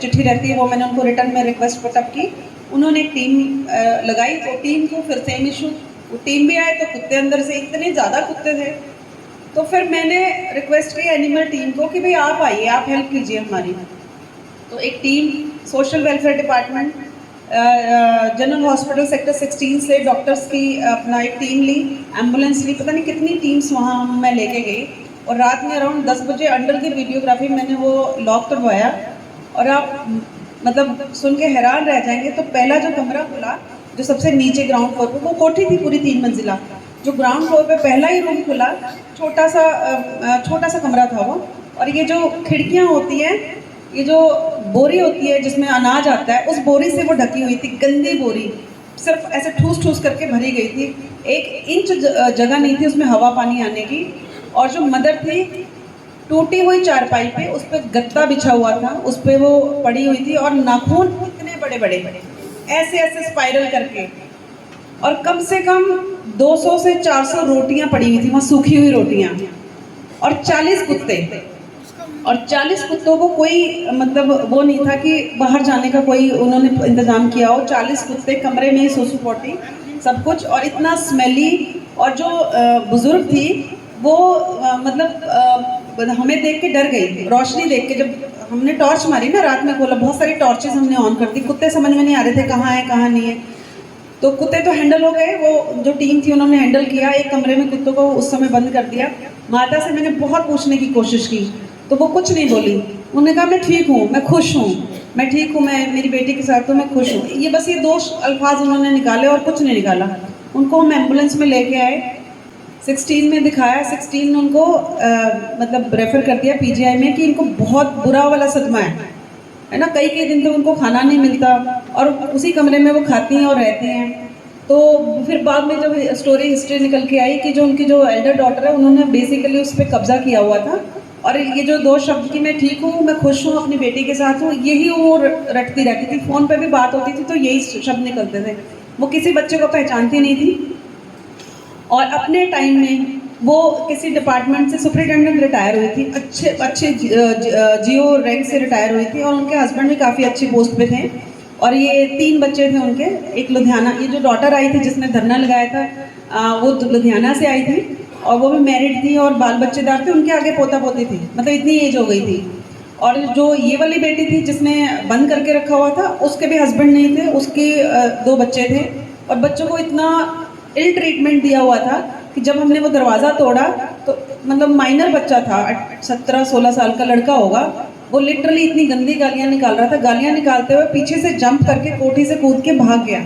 चिट्ठी रहती है वो मैंने उनको रिटर्न में रिक्वेस्ट पुटअप की, उन्होंने एक टीम लगाई, तो टीम को फिर सेम इशू, वो टीम भी आए तो कुत्ते अंदर से इतने ज़्यादा कुत्ते थे। तो फिर मैंने रिक्वेस्ट की एनिमल टीम को कि भाई आप आइए, आप हेल्प कीजिए हमारी। तो एक team social welfare department, general hospital sector 16 से डॉक्टर्स की अपना एक टीम ली, एम्बुलेंस ली, पता नहीं कितनी टीम्स वहाँ मैं लेके गई। और रात में अराउंड 10 बजे अंडर द वीडियोग्राफी मैंने वो लॉक करवाया, और आप मतलब सुन के हैरान रह जाएंगे। तो पहला जो कमरा खुला, जो सबसे नीचे ग्राउंड फ्लोर पर, वो कोठी थी पूरी 3 मंजिला, जो ग्राउंड फ्लोर पे पहला ही रूम खुला, छोटा सा कमरा था वो। और ये जो खिड़कियाँ होती हैं, ये जो बोरी होती है जिसमें अनाज आता है, उस बोरी से वो ढकी हुई थी, गंदी बोरी, सिर्फ ऐसे ठूस ठूस करके भरी गई थी, 1 इंच जगह नहीं थी उसमें हवा पानी आने की। और जो मदर थी, टूटी हुई चारपाई पे, उस पर गत्ता बिछा हुआ था, उस पर वो पड़ी हुई थी, और नाखून इतने बड़े बड़े ऐसे ऐसे स्पाइरल करके, और कम से कम 200 से 400 रोटियां पड़ी हुई थी वहाँ, सूखी हुई रोटियां, और 40 कुत्ते। और 40 कुत्तों को कोई मतलब वो नहीं था कि बाहर जाने का कोई उन्होंने इंतज़ाम किया हो। 40 कुत्ते कमरे में ही, सोसू पोटी सब कुछ, और इतना स्मेली। और जो बुज़ुर्ग थी वो मतलब हमें देख के डर गई, रोशनी देख के। जब हमने टॉर्च मारी ना, रात में खोला, बहुत सारी टॉर्चेस हमने ऑन कर दी, कुत्ते समझ में नहीं आ रहे थे कहाँ है कहाँ नहीं है। तो कुत्ते तो हैंडल हो गए, वो जो टीम थी उन्होंने हैंडल किया, एक कमरे में कुत्तों को उस समय बंद कर दिया। माता से मैंने बहुत पूछने की कोशिश की, तो वो कुछ नहीं बोली। उन्होंने कहा मैं ठीक हूँ, मैं खुश हूँ, मैं ठीक हूँ, मैं मेरी बेटी के साथ हूँ, मैं खुश हूँ। ये बस ये 2 अल्फाज उन्होंने निकाले और कुछ नहीं निकाला। उनको हम एम्बुलेंस में लेके आए, 16 में दिखाया, 16 ने उनको मतलब रेफ़र कर दिया PGI में कि इनको बहुत बुरा वाला सदमा है ना। कई दिन तक उनको खाना नहीं मिलता, और उसी कमरे में वो खाती हैं और रहती हैं। तो फिर बाद में जब स्टोरी हिस्ट्री निकल के आई कि जो उनकी जो एल्डर डॉटर है, उन्होंने बेसिकली उस पर कब्जा किया हुआ था, और ये जो 2 शब्द कि मैं ठीक हूँ, मैं खुश हूँ, अपनी बेटी के साथ हूँ, यही वो रटती रहती थी। फ़ोन पे भी बात होती थी तो यही शब्द निकलते थे। वो किसी बच्चे को पहचानती नहीं थी, और अपने टाइम में वो किसी डिपार्टमेंट से सुपरिटेंडेंट रिटायर हुई थी, अच्छे जियो रैंक से रिटायर हुई थी, और उनके हस्बैंड भी काफ़ी अच्छी पोस्ट पे थे, और ये 3 बच्चे थे उनके। एक लुधियाना, ये जो डॉटर आई थी जिसने धरना लगाया था वो लुधियाना से आई थी, और वो भी मैरिड थी और बाल बच्चेदार थे, उनके आगे पोता पोती थी, मतलब इतनी एज हो गई थी। और जो ये वाली बेटी थी जिसने बंद करके रखा हुआ था, उसके भी हस्बैंड नहीं थे, उसके 2 बच्चे थे, और बच्चों को इतना इल ट्रीटमेंट दिया हुआ था कि जब हमने वो दरवाज़ा तोड़ा तो मतलब माइनर बच्चा था, 17-16 साल का लड़का होगा, वो लिटरली इतनी गंदी गालियाँ निकाल रहा था। गालियाँ निकालते हुए पीछे से जंप करके कोठी से कूद के भाग गया,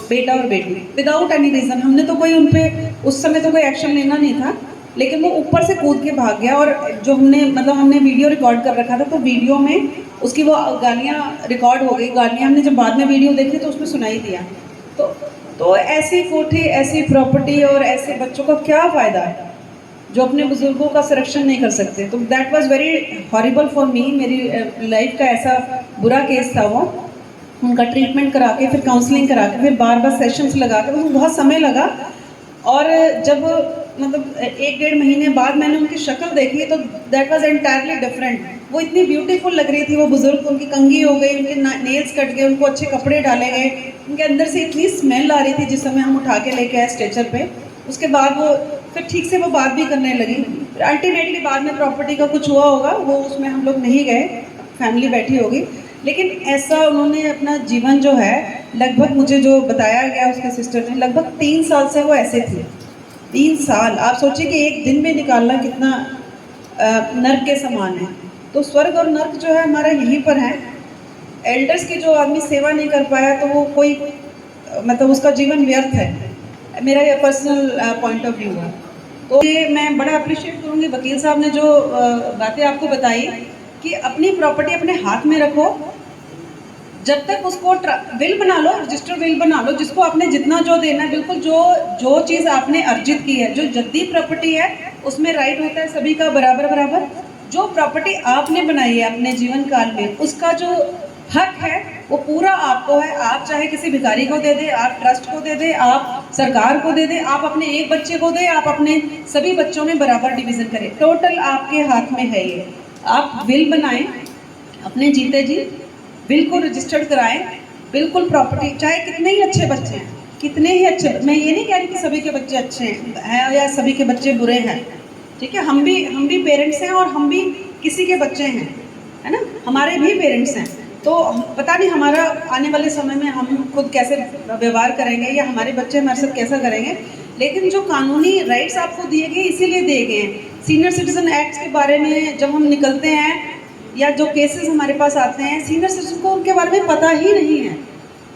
बेटा और बेटी, विदाउट एनी रीज़न। हमने तो कोई उन पर उस समय तो कोई एक्शन लेना नहीं था, लेकिन वो ऊपर से कूद के भाग गया। और जो हमने वीडियो रिकॉर्ड कर रखा था, तो वीडियो में उसकी वो गालियाँ रिकॉर्ड हो गई। गालियाँ हमने जब बाद में वीडियो देखी तो उसमें सुनाई दिया। तो ऐसी कोठी, ऐसी प्रॉपर्टी और ऐसे बच्चों का क्या फ़ायदा है जो अपने बुजुर्गों का संरक्षण नहीं कर सकते। तो that was very horrible for me. मेरी लाइफ का ऐसा बुरा केस था वो। उनका ट्रीटमेंट करा के, फिर काउंसलिंग करा के, फिर बार सेशंस लगा के, उसमें बहुत समय लगा। और जब मतलब 1-1.5 महीने बाद मैंने उनकी शक्ल देखी तो दैट वाज एंटायरली डिफरेंट। वो इतनी ब्यूटीफुल लग रही थी वो बुजुर्ग, उनकी कंघी हो गई, उनके नेल्स कट गए, उनको अच्छे कपड़े डाले गए, उनके अंदर से इतनी स्मेल आ रही थी जिस समय हम उठा के लेके आए स्ट्रेचर पे। उसके बाद वो फिर ठीक से वो बात भी करने लगी। अल्टीमेटली बाद में प्रॉपर्टी का कुछ हुआ होगा, वो उसमें हम लोग नहीं गए, फैमिली बैठी होगी। लेकिन ऐसा उन्होंने अपना जीवन जो है, लगभग मुझे जो बताया गया उसके सिस्टर ने, लगभग 3 साल से वो ऐसे थी। 3 साल, आप सोचिए कि एक दिन में निकालना कितना नर्क के समान है। तो स्वर्ग और नर्क जो है हमारा यहीं पर है। एल्डर्स की जो आदमी सेवा नहीं कर पाया तो वो कोई मतलब उसका जीवन व्यर्थ है, मेरा ये पर्सनल पॉइंट ऑफ व्यू है। तो ये मैं बड़ा अप्रिशिएट करूँगी वकील साहब ने जो बातें आपको बताई कि अपनी प्रॉपर्टी अपने हाथ में रखो, जब तक उसको विल बना लो, रजिस्टर विल बना लो, जिसको आपने जितना जो देना है, बिल्कुल जो चीज़ आपने अर्जित की है, जो जद्दी प्रॉपर्टी है उसमें राइट होता है सभी का बराबर। जो प्रॉपर्टी आपने बनाई है अपने जीवन काल में, उसका जो हक है वो पूरा आपको है। आप चाहे किसी भिखारी को दे दे, आप ट्रस्ट को दे दे, आप सरकार को दे दे, आप अपने एक बच्चे को दे, आप अपने सभी बच्चों में बराबर डिवीज़न करें। टोटल आपके हाथ में है ये। आप विल बनाएं अपने जीते जी, विल को रजिस्टर्ड कराएं, बिल्कुल प्रॉपर्टी, चाहे कितने ही अच्छे बच्चे हैं, कितने ही अच्छे, मैं ये नहीं कह रही कि सभी के बच्चे अच्छे हैं या सभी के बच्चे बुरे हैं, ठीक है। हम भी पेरेंट्स हैं और हम भी किसी के बच्चे हैं, है ना, हमारे भी पेरेंट्स हैं। तो पता नहीं हमारा आने वाले समय में हम खुद कैसे व्यवहार करेंगे या हमारे बच्चे हमारे साथ कैसा करेंगे, लेकिन जो कानूनी राइट्स आपको दिए गए इसीलिए दिए गए हैं। सीनियर सिटीजन एक्ट के बारे में जब हम निकलते हैं या जो केसेस हमारे पास आते हैं, सीनियर सिटीजन को उनके बारे में पता ही नहीं है।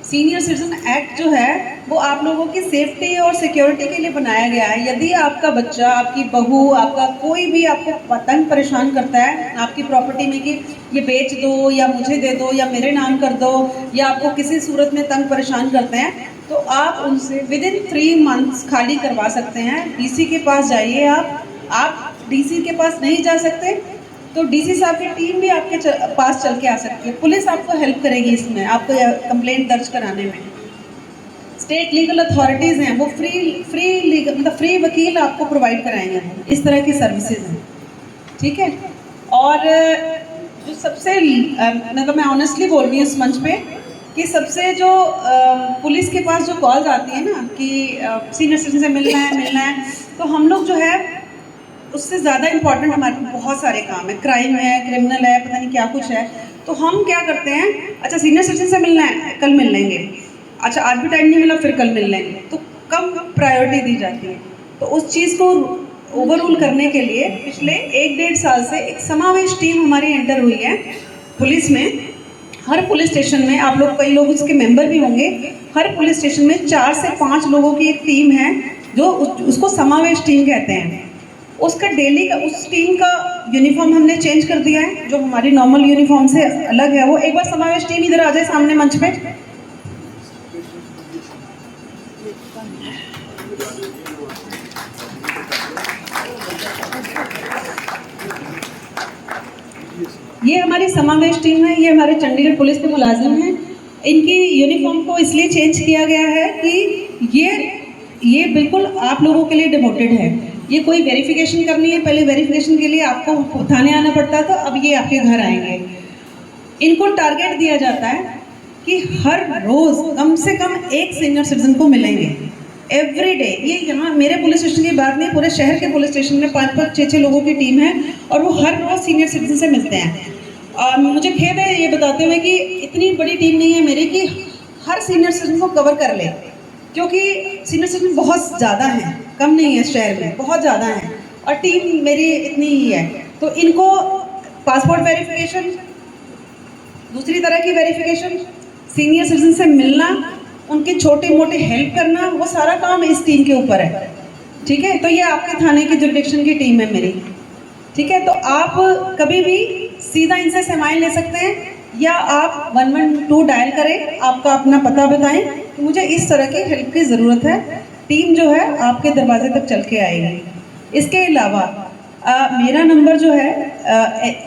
सीनियर सिटीजन एक्ट जो है वो आप लोगों की सेफ्टी और सिक्योरिटी के लिए बनाया गया है। यदि आपका बच्चा, आपकी बहू, आपका कोई भी आपको तंग परेशान करता है आपकी प्रॉपर्टी में कि ये बेच दो या मुझे दे दो या मेरे नाम कर दो, या आपको किसी सूरत में तंग परेशान करते हैं, तो आप उनसे विदिन 3 मंथ्स खाली करवा सकते हैं। डीसी के पास जाइए। आप डीसी के पास नहीं जा सकते तो डीसी साहब की टीम भी आपके पास चल के आ सकती है। पुलिस आपको हेल्प करेगी इसमें, आपको कंप्लेंट दर्ज कराने में। स्टेट लीगल अथॉरिटीज़ हैं, वो फ्री वकील आपको प्रोवाइड कराएंगे। इस तरह की सर्विसेज हैं, ठीक है। और जो सबसे मतलब मैं ऑनेस्टली बोल रही हूँ इस मंच पे कि सबसे जो पुलिस के पास जो कॉल्स आती है ना कि सीनियर सिटीजन से मिलना है, तो हम लोग जो है उससे ज़्यादा इम्पॉर्टेंट हमारे बहुत सारे काम है, क्राइम है, क्रिमिनल है, पता नहीं क्या कुछ है। तो हम क्या करते हैं, अच्छा सीनियर सिटीजन से मिलना है, कल मिल लेंगे, अच्छा आज भी टाइम नहीं मिला, फिर कल मिल लेंगे, तो कम प्रायोरिटी दी जाती है। तो उस चीज़ को ओवररूल करने के लिए पिछले 1-1.5 साल से एक समावेश टीम हमारी एंटर हुई है पुलिस में। हर पुलिस स्टेशन में, आप लोग कई लोग उसके मेंबर भी होंगे, हर पुलिस स्टेशन में 4 से 5 लोगों की एक टीम है जो उसको समावेश टीम कहते हैं। उसका डेली का, उस टीम का यूनिफॉर्म हमने चेंज कर दिया है, जो हमारी नॉर्मल यूनिफॉर्म से अलग है वो। एक बार समावेश टीम इधर आ जाए सामने मंच पे। ये हमारी समावेश टीम है, ये हमारे चंडीगढ़ पुलिस के मुलाजिम हैं। इनकी यूनिफॉर्म को इसलिए चेंज किया गया है कि ये बिल्कुल आप लोगों के लिए डिवोटेड है। ये कोई वेरिफिकेशन करनी है, पहले वेरिफिकेशन के लिए आपको थाने आना पड़ता था, अब ये आपके घर आएंगे। इनको टारगेट दिया जाता है कि हर रोज़ कम से कम एक सीनियर सिटीजन को मिलेंगे, एवरी डे। ये यहाँ मेरे पुलिस स्टेशन की बात नहीं, पूरे शहर के पुलिस स्टेशन में 5-5, 6-6 लोगों की टीम है और वो हर रोज़ सीनियर सिटीजन से मिलते हैं। मुझे खेद है ये बताते हुए कि इतनी बड़ी टीम नहीं है मेरी कि हर सीनियर सिटीजन को कवर कर ले, क्योंकि सीनियर सिटीजन बहुत ज़्यादा हैं, कम नहीं है शहर में, बहुत ज़्यादा हैं और टीम मेरी इतनी ही है। तो इनको पासपोर्ट वेरिफिकेशन, दूसरी तरह की वेरिफिकेशन, सीनियर सिटीजन से मिलना, उनके छोटे मोटे हेल्प करना, वो सारा काम इस टीम के ऊपर है। ठीक है, तो ये आपके थाने की जुरिडिक्शन की टीम है मेरी। ठीक है, तो आप कभी भी सीधा इनसे सेवाएं ले सकते हैं या आप 112 डायल करें, आपका अपना पता बताएं कि मुझे इस तरह की हेल्प की ज़रूरत है। टीम जो है आपके दरवाजे तक चल के आएगी। इसके अलावा मेरा नंबर जो है,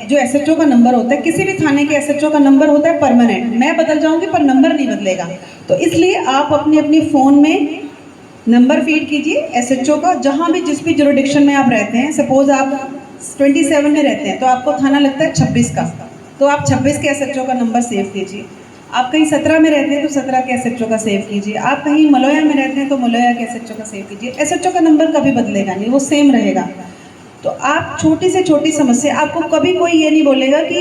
जो एसएचओ का नंबर होता है, किसी भी थाने के एसएचओ का नंबर होता है परमानेंट, मैं बदल जाऊंगी पर नंबर नहीं बदलेगा। तो इसलिए आप अपनी अपनी फ़ोन में नंबर फीड कीजिए एसएचओ का, जहाँ भी जिस भी जुरिडिक्शन में आप रहते हैं। सपोज आप 27 में रहते हैं तो आपको थाना लगता है 26 का, तो आप 26 के एसएचओ का नंबर सेव कीजिए। आप कहीं 17 में रहते हैं तो 17 के एसएचओ का सेव कीजिए। आप कहीं मलोया में रहते हैं तो मलोया के एसएचओ का सेव कीजिए। एसएचओ का नंबर कभी बदलेगा नहीं, वो सेम रहेगा। तो आप छोटी से छोटी समस्या, आपको कभी कोई ये नहीं बोलेगा कि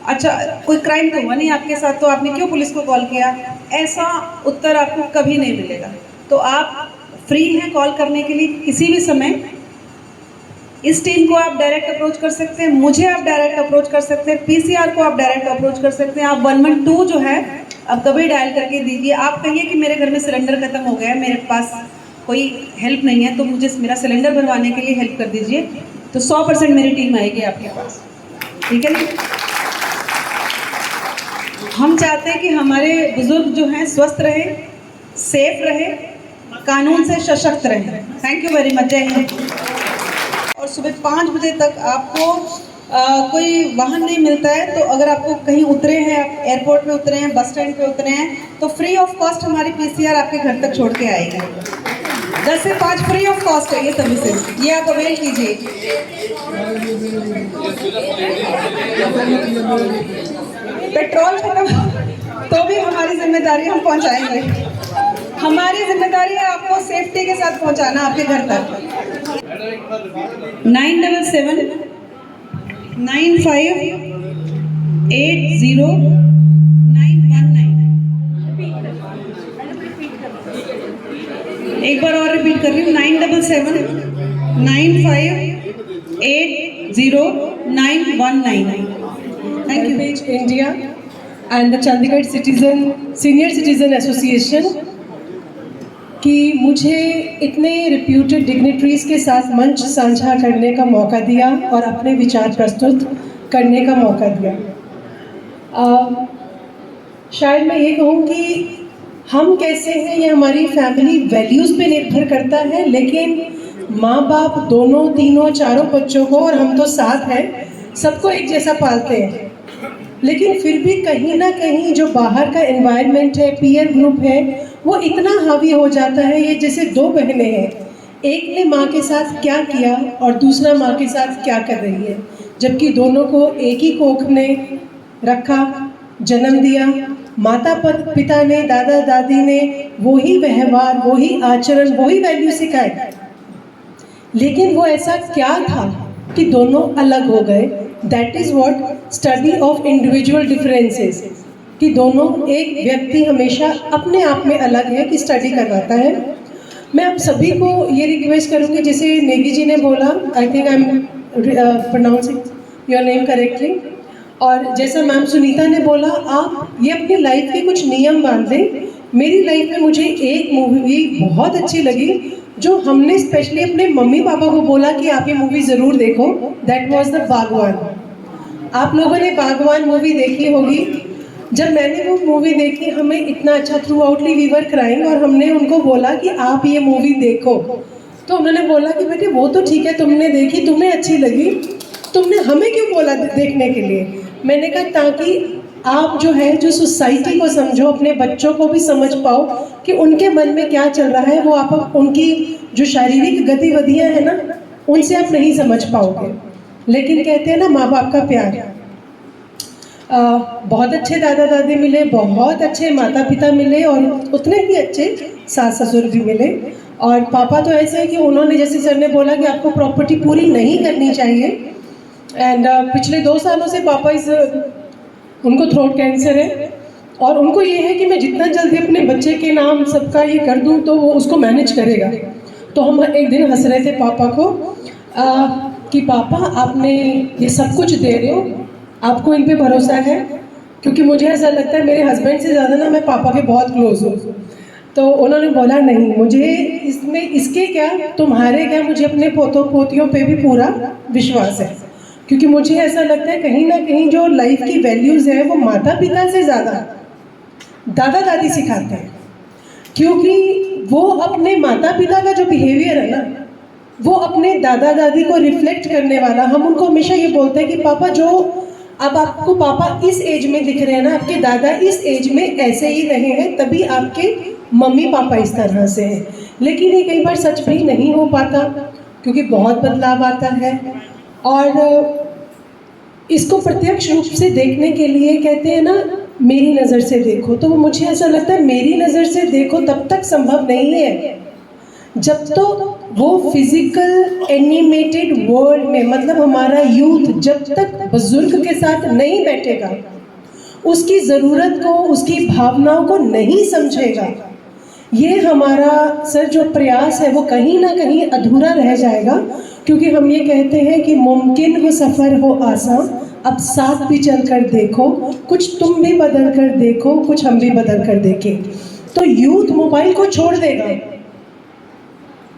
अच्छा कोई क्राइम तो हुआ नहीं आपके साथ तो आपने क्यों पुलिस को कॉल किया, ऐसा उत्तर आपको कभी नहीं मिलेगा। तो आप फ्री हैं कॉल करने के लिए किसी भी समय। इस टीम को आप डायरेक्ट अप्रोच कर सकते हैं, मुझे आप डायरेक्ट अप्रोच कर सकते हैं, पीसीआर को आप डायरेक्ट अप्रोच कर सकते हैं। आप 112 जो है आप कभी डायल करके दीजिए। आप कहिए कि मेरे घर में सिलेंडर खत्म हो गया है, मेरे पास कोई हेल्प नहीं है, तो मुझे मेरा सिलेंडर भरवाने के लिए हेल्प कर दीजिए, तो 100% मेरी टीम आएगी आपके पास। ठीक है ना? हम चाहते हैं कि हमारे बुजुर्ग जो हैं स्वस्थ रहे, सेफ रहे, कानून से सशक्त रहे। Thank you very much. जय हिंद। और सुबह 5 बजे तक आपको कोई वाहन नहीं मिलता है, तो अगर आपको कहीं उतरे हैं, आप एयरपोर्ट पे उतरे हैं, बस स्टैंड पे उतरे हैं, तो फ्री ऑफ कॉस्ट हमारी पीसीआर आपके घर तक छोड़ के आएगी। 10 से 5 फ्री ऑफ कॉस्ट है ये सर्विसेज, ये आप अवेल कीजिए। पेट्रोल खत्म तो भी हमारी जिम्मेदारी, हम पहुंचाएंगे। हमारी जिम्मेदारी है आपको सेफ्टी के साथ पहुंचाना आपके घर तक। 977 95 80 919। एक बार और रिपीट कर रही हूँ, 977 95 80 919। Thank you. Page India and the Chandigarh Citizen Senior Citizen Association कि मुझे इतने रिप्यूटेड डिग्निटरीज के साथ मंच साझा करने का मौका दिया और अपने विचार प्रस्तुत करने का मौका दिया। शायद मैं ये कहूँ कि हम कैसे हैं ये हमारी फैमिली वैल्यूज़ पे निर्भर करता है, लेकिन माँ बाप दोनों, तीनों, चारों बच्चों को, और हम तो साथ हैं, सबको एक जैसा पालते हैं। लेकिन फिर भी कहीं ना कहीं जो बाहर का एनवायरनमेंट है, पीयर ग्रुप है, वो इतना हावी हो जाता है। ये जैसे 2 बहनें हैं, एक ने माँ के साथ क्या किया और दूसरा माँ के साथ क्या कर रही है, जबकि दोनों को एक ही कोख ने रखा, जन्म दिया। माता पिता ने, दादा दादी ने वही व्यवहार, वही आचरण, वही वैल्यू सिखाए, लेकिन वो ऐसा क्या था कि दोनों अलग हो गए। That is what study of individual differences, कि दोनों, एक व्यक्ति हमेशा अपने आप में अलग है, कि स्टडी करवाता है। मैं आप सभी को ये रिक्वेस्ट करूँगी, जैसे नेगी जी ने बोला, I think I am pronouncing your name correctly, और जैसा मैम सुनीता ने बोला, आप ये अपनी लाइफ के कुछ नियम बांध दें। मेरी लाइफ में मुझे एक मूवी बहुत अच्छी लगी, जो हमने स्पेशली अपने मम्मी पापा को बोला कि आप ये मूवी ज़रूर देखो। दैट वाज द बागवान। आप लोगों ने बागवान मूवी देखी होगी। जब मैंने वो मूवी देखी, हमें इतना अच्छा, थ्रू आउटली वी वर क्राइंग, और हमने उनको बोला कि आप ये मूवी देखो, तो उन्होंने बोला कि बेटे वो तो ठीक है, तुमने देखी, तुम्हें अच्छी लगी, तुमने हमें क्यों बोला देखने के लिए। मैंने कहा ताकि आप जो है, जो सोसाइटी को समझो, अपने बच्चों को भी समझ पाओ कि उनके मन में क्या चल रहा है। वो आप उनकी जो शारीरिक गतिविधियां हैं ना, उनसे आप नहीं समझ पाओगे। लेकिन कहते हैं ना माँ बाप का प्यार, बहुत अच्छे दादा दादी मिले, बहुत अच्छे माता पिता मिले और उतने ही अच्छे सास ससुर भी मिले। और पापा तो ऐसे है कि उन्होंने, जैसे सर ने बोला कि आपको प्रॉपर्टी पूरी नहीं करनी चाहिए। एंड पिछले 2 सालों से पापा उनको थ्रोट कैंसर है और उनको ये है कि मैं जितना जल्दी अपने बच्चे के नाम सबका ये कर दूं तो वो उसको मैनेज करेगा। तो हम एक दिन हंस रहे थे पापा को कि पापा आपने ये सब कुछ दे रहे हो, आपको इन पे भरोसा है? क्योंकि मुझे ऐसा लगता है मेरे हस्बैंड से ज़्यादा ना मैं पापा के बहुत क्लोज हूँ। तो उन्होंने बोला नहीं, मुझे इसमें इसके क्या तुम्हारे क्या, मुझे अपने पोतों पोतियों पे भी पूरा विश्वास है। क्योंकि मुझे ऐसा लगता है कहीं ना कहीं जो लाइफ की वैल्यूज़ है वो माता पिता से ज़्यादा दादा दादी सिखाते हैं। क्योंकि वो अपने माता पिता का जो बिहेवियर है ना वो अपने दादा दादी को रिफ्लेक्ट करने वाला। हम उनको हमेशा ये बोलते हैं कि पापा जो अब आपको पापा इस एज में दिख रहे हैं ना, आपके दादा इस एज में ऐसे ही रहे हैं, तभी आपके मम्मी पापा इस तरह से हैं। लेकिन ये कई बार सच भी नहीं हो पाता क्योंकि बहुत बदलाव आता है। और इसको प्रत्यक्ष रूप से देखने के लिए कहते हैं ना मेरी नज़र से देखो, तो मुझे ऐसा लगता है मेरी नज़र से देखो तब तक संभव नहीं है जब तो वो फिजिकल एनिमेटेड वर्ल्ड में, मतलब हमारा यूथ जब तक बुजुर्ग के साथ नहीं बैठेगा, उसकी ज़रूरत को, उसकी भावनाओं को नहीं समझेगा, ये हमारा सर जो प्रयास है वो कहीं ना कहीं अधूरा रह जाएगा। क्योंकि हम ये कहते हैं कि मुमकिन हो सफ़र हो आसान, अब साथ भी चल कर देखो, कुछ तुम भी बदल कर देखो, कुछ हम भी बदल कर देखें। तो यूथ मोबाइल को छोड़ देगा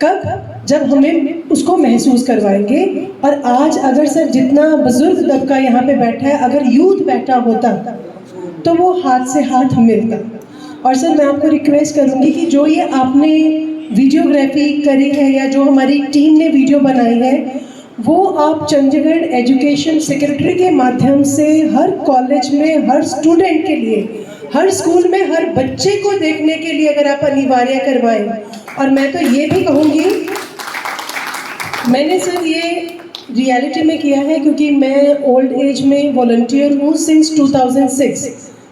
कब? जब हमें उसको महसूस करवाएंगे। और आज अगर सर जितना बुजुर्ग तबका यहाँ पे बैठा है, अगर यूथ बैठा होता तो वो हाथ से हाथ मिलता। और सर मैं आपको रिक्वेस्ट करूँगी कि जो ये आपने वीडियोग्राफी करी है या जो हमारी टीम ने वीडियो बनाई है वो आप चंडीगढ़ एजुकेशन सेक्रेटरी के माध्यम से हर कॉलेज में, हर स्टूडेंट के लिए, हर स्कूल में, हर बच्चे को देखने के लिए अगर आप अनिवार्य करवाएं। और मैं तो ये भी कहूँगी, मैंने सर ये रियलिटी में किया है क्योंकि मैं ओल्ड एज में वॉलंटियर हूँ सिंस 2006।